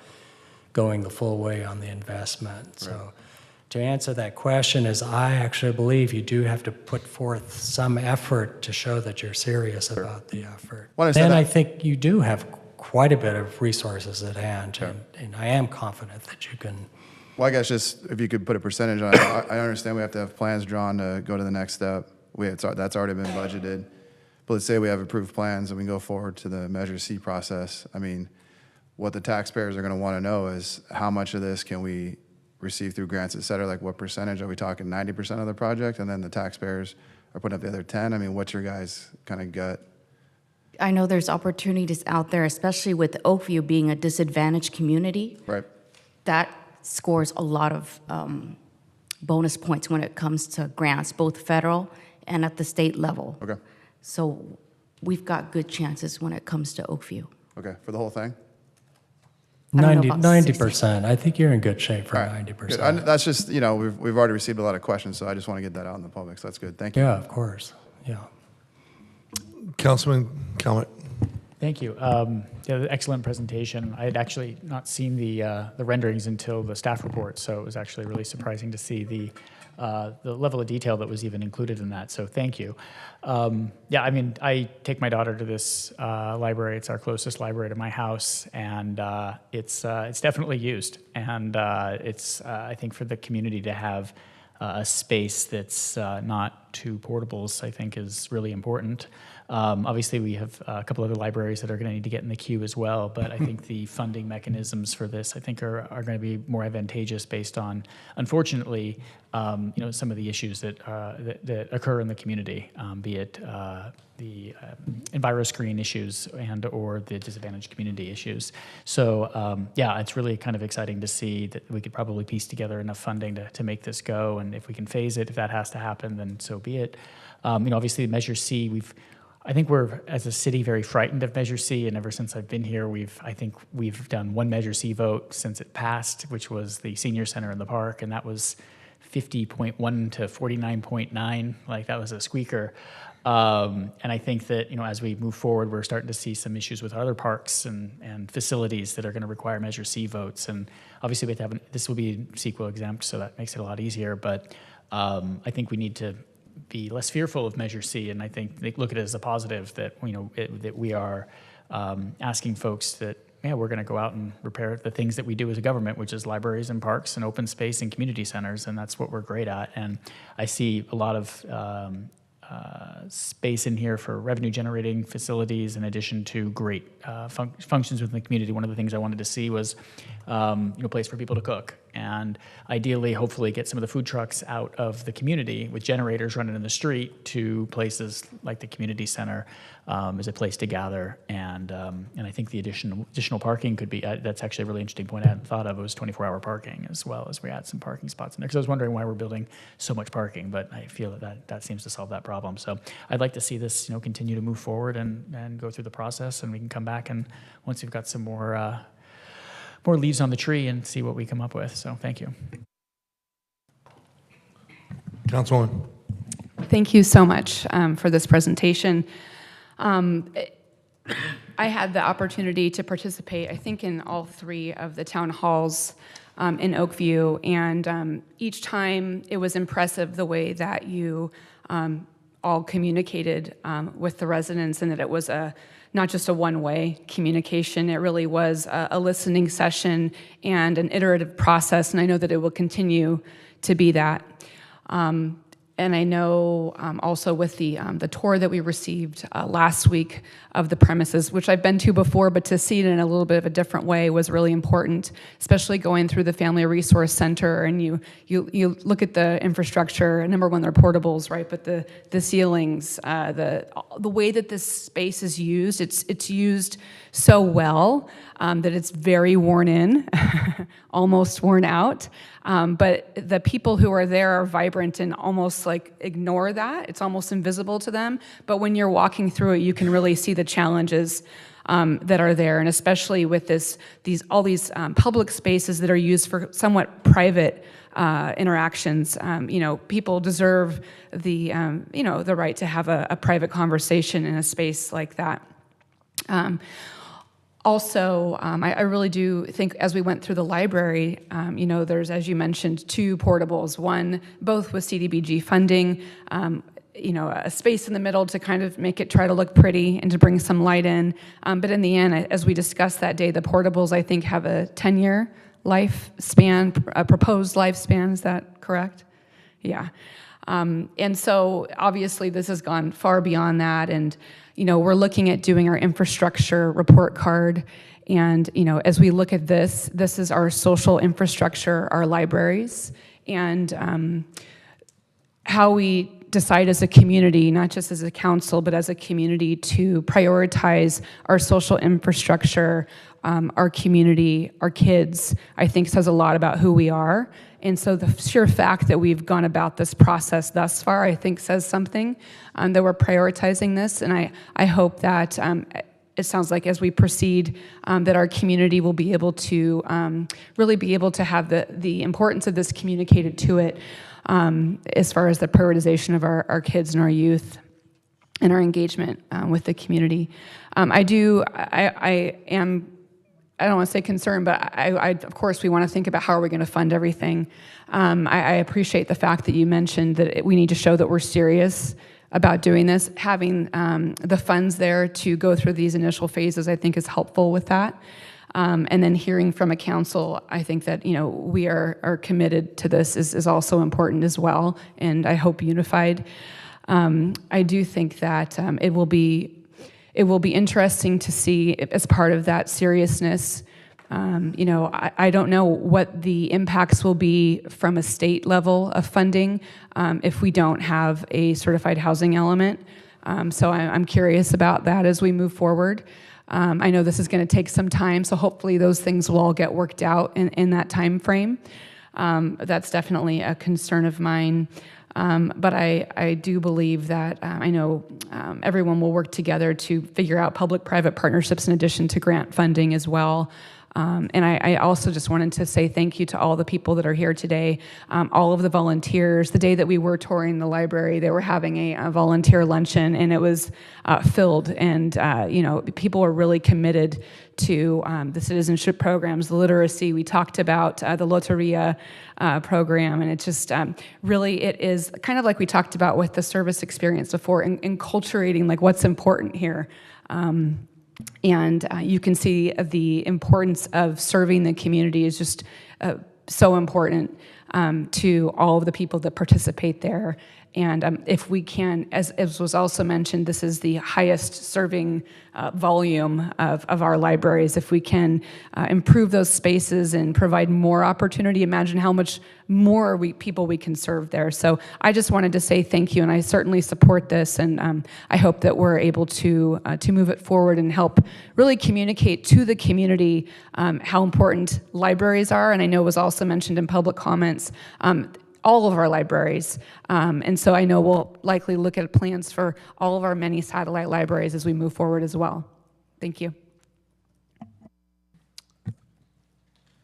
S19: going the full way on the investment. Right. So to answer that question is I actually believe you do have to put forth some effort to show that you're serious about the effort. Then I think you do have quite a bit of resources at hand, and I am confident that you can.
S23: Well, I guess just if you could put a percentage on it. I understand we have to have plans drawn to go to the next step. That's already been budgeted. But let's say we have approved plans and we go forward to the Measure C process. I mean, what the taxpayers are going to want to know is how much of this can we receive through grants, et cetera? Like what percentage? Are we talking 90% of the project and then the taxpayers are putting up the other 10? I mean, what's your guys' kind of gut?
S22: I know there's opportunities out there, especially with Oakview being a disadvantaged community.
S23: Right.
S22: That scores a lot of bonus points when it comes to grants, both federal and at the state level.
S23: Okay.
S22: So we've got good chances when it comes to Oakview.
S23: Okay, for the whole thing?
S19: 90%. I think you're in good shape for 90%.
S23: Good. That's just, you know, we've already received a lot of questions, so I just want to get that out in the public, so that's good. Thank you.
S19: Yeah, of course. Yeah.
S2: Councilman Calmet.
S17: Thank you. Yeah, excellent presentation. I had actually not seen the renderings until the staff report, so it was actually really surprising to see the level of detail that was even included in that. So thank you. Yeah, I mean, I take my daughter to this library. It's our closest library to my house, and it's definitely used. And it's I think for the community to have a space that's not two portables, I think is really important. Obviously, we have a couple other libraries that are going to need to get in the queue as well, but I think the funding mechanisms for this, I think, are going to be more advantageous based on, unfortunately, some of the issues that occur in the community, be it the EnviroScreen issues or the disadvantaged community issues. So it's really kind of exciting to see that we could probably piece together enough funding to make this go, and if we can phase it, if that has to happen, then so be it. Obviously, Measure C, I think we're, as a city, very frightened of Measure C, and ever since I've been here, I think we've done one Measure C vote since it passed, which was the senior center in the park, and that was 50.1 to 49.9, like that was a squeaker. And I think that, as we move forward, we're starting to see some issues with other parks and facilities that are going to require Measure C votes. And obviously, we have to have this will be CEQA exempt, so that makes it a lot easier. But I think we need to be less fearful of Measure C, and I think they look at it as a positive that that we are asking folks that we're going to go out and repair the things that we do as a government, which is libraries and parks and open space and community centers, and that's what we're great at. And I see a lot of space in here for revenue generating facilities in addition to great functions within the community. One of the things I wanted to see was a place for people to cook, and ideally, hopefully, get some of the food trucks out of the community with generators running in the street to places like the community center as a place to gather. And I think the additional parking could be, that's actually a really interesting point I hadn't thought of. It was 24-hour parking as well, as we add some parking spots in there. Because I was wondering why we're building so much parking, but I feel that seems to solve that problem. So I'd like to see this continue to move forward and go through the process, and we can come back and once we've got some more leaves on the tree and see what we come up with. So thank you.
S2: Councilwoman.
S1: Thank you so much for this presentation. I had the opportunity to participate, I think, in all 3 of the town halls in Oakview, and each time it was impressive the way that you all communicated with the residents, and that it was not just a one-way communication. It really was a listening session and an iterative process, and I know that it will continue to be that. And I know also with the tour that we received last week of the premises, which I've been to before, but to see it in a little bit of a different way was really important, especially going through the Family Resource Center, and you look at the infrastructure. Number one, they're portables, right? But the ceilings, the way that this space is used, it's used so well that it's very worn in, almost worn out. But the people who are there are vibrant and almost like ignore that. It's almost invisible to them. But when you're walking through it, you can really see the challenges that are there, and especially with all these public spaces that are used for somewhat private interactions. People deserve the right to have a private conversation in a space like that. Also, I really do think as we went through the library, there's, as you mentioned, 2 portables, both with CDBG funding, a space in the middle to kind of make it try to look pretty and to bring some light in. But in the end, as we discussed that day, the portables, I think, have a 10-year lifespan, a proposed lifespan. Is that correct? Yeah. And so obviously this has gone far beyond that, and we're looking at doing our infrastructure report card, and as we look at this is our social infrastructure, our libraries, and how we decide as a community, not just as a council, but as a community, to prioritize our social infrastructure, our community, our kids, I think says a lot about who we are. And so the sheer fact that we've gone about this process thus far, I think says something, that we're prioritizing this. And I hope that it sounds like as we proceed, that our community will be able to really be able to have the importance of this communicated to it, as far as the prioritization of our kids and our youth and our engagement with the community. I don't want to say concerned, but of course, we want to think about how are we going to fund everything. I appreciate the fact that you mentioned that we need to show that we're serious about doing this. Having the funds there to go through these initial phases, I think, is helpful with that. And then hearing from a council, I think that we are committed to this is also important as well, and I hope unified. I do think that it will be interesting to see, as part of that seriousness, I don't know what the impacts will be from a state level of funding if we don't have a certified housing element. So I'm curious about that as we move forward. I know this is going to take some time, so hopefully those things will all get worked out in that time frame. That's definitely a concern of mine. But I do believe that I know everyone will work together to figure out public-private partnerships in addition to grant funding as well. And I also just wanted to say thank you to all the people that are here today, all of the volunteers. The day that we were touring the library, they were having a volunteer luncheon, and it was filled. And people are really committed to the citizenship programs, the literacy. We talked about the Loteria program, and it just really, it is kind of like we talked about with the service experience before, enculturating like what's important here. And you can see the importance of serving the community is just so important to all of the people that participate there. And if we can, as was also mentioned, this is the highest serving volume of our libraries. If we can improve those spaces and provide more opportunity, imagine how much more people we can serve there. So I just wanted to say thank you, and I certainly support this, and I hope that we're able to move it forward and help really communicate to the community how important libraries are. And I know it was also mentioned in public comments, all of our libraries. And so I know we'll likely look at plans for all of our many satellite libraries as we move forward as well. Thank you.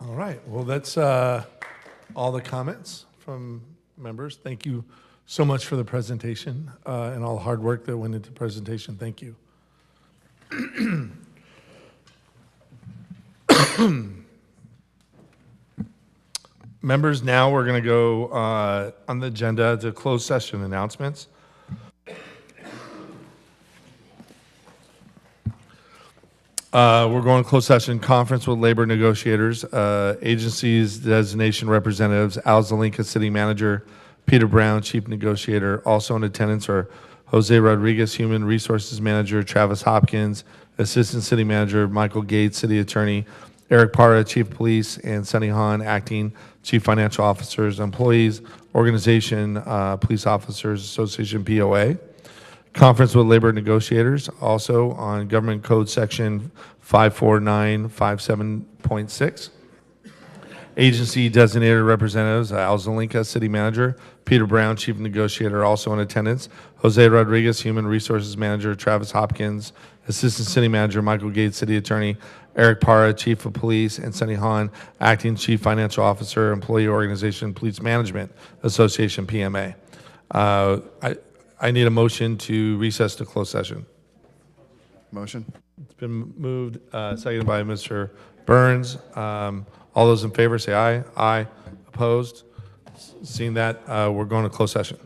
S2: All right, well, that's all the comments from members. Thank you so much for the presentation and all the hard work that went into the presentation. Thank you. Members, now we're going to go on the agenda to closed session announcements. We're going to closed session conference with labor negotiators, agencies, designation representatives, Al Zelinka, City Manager, Peter Brown, Chief Negotiator. Also in attendance are Jose Rodriguez, Human Resources Manager, Travis Hopkins, Assistant City Manager, Michael Gates, City Attorney, Eric Parra, Chief of Police, and Sunny Hahn, Acting Chief Financial Officers, employees, organization, Police Officers Association, POA. Conference with labor negotiators, also on Government Code Section 54957.6. Agency designated representatives, Al Zelinka, City Manager, Peter Brown, Chief Negotiator, also in attendance, Jose Rodriguez, Human Resources Manager, Travis Hopkins, Assistant City Manager, Michael Gates, City Attorney, Eric Parra, Chief of Police, and Sunny Hahn, Acting Chief Financial Officer, Employee Organization, Police Management Association, PMA. I need a motion to recess to closed session.
S23: Motion.
S2: It's been moved, seconded by Mr. Burns. All those in favor say aye. Aye. Opposed? Seeing that, we're going to closed session.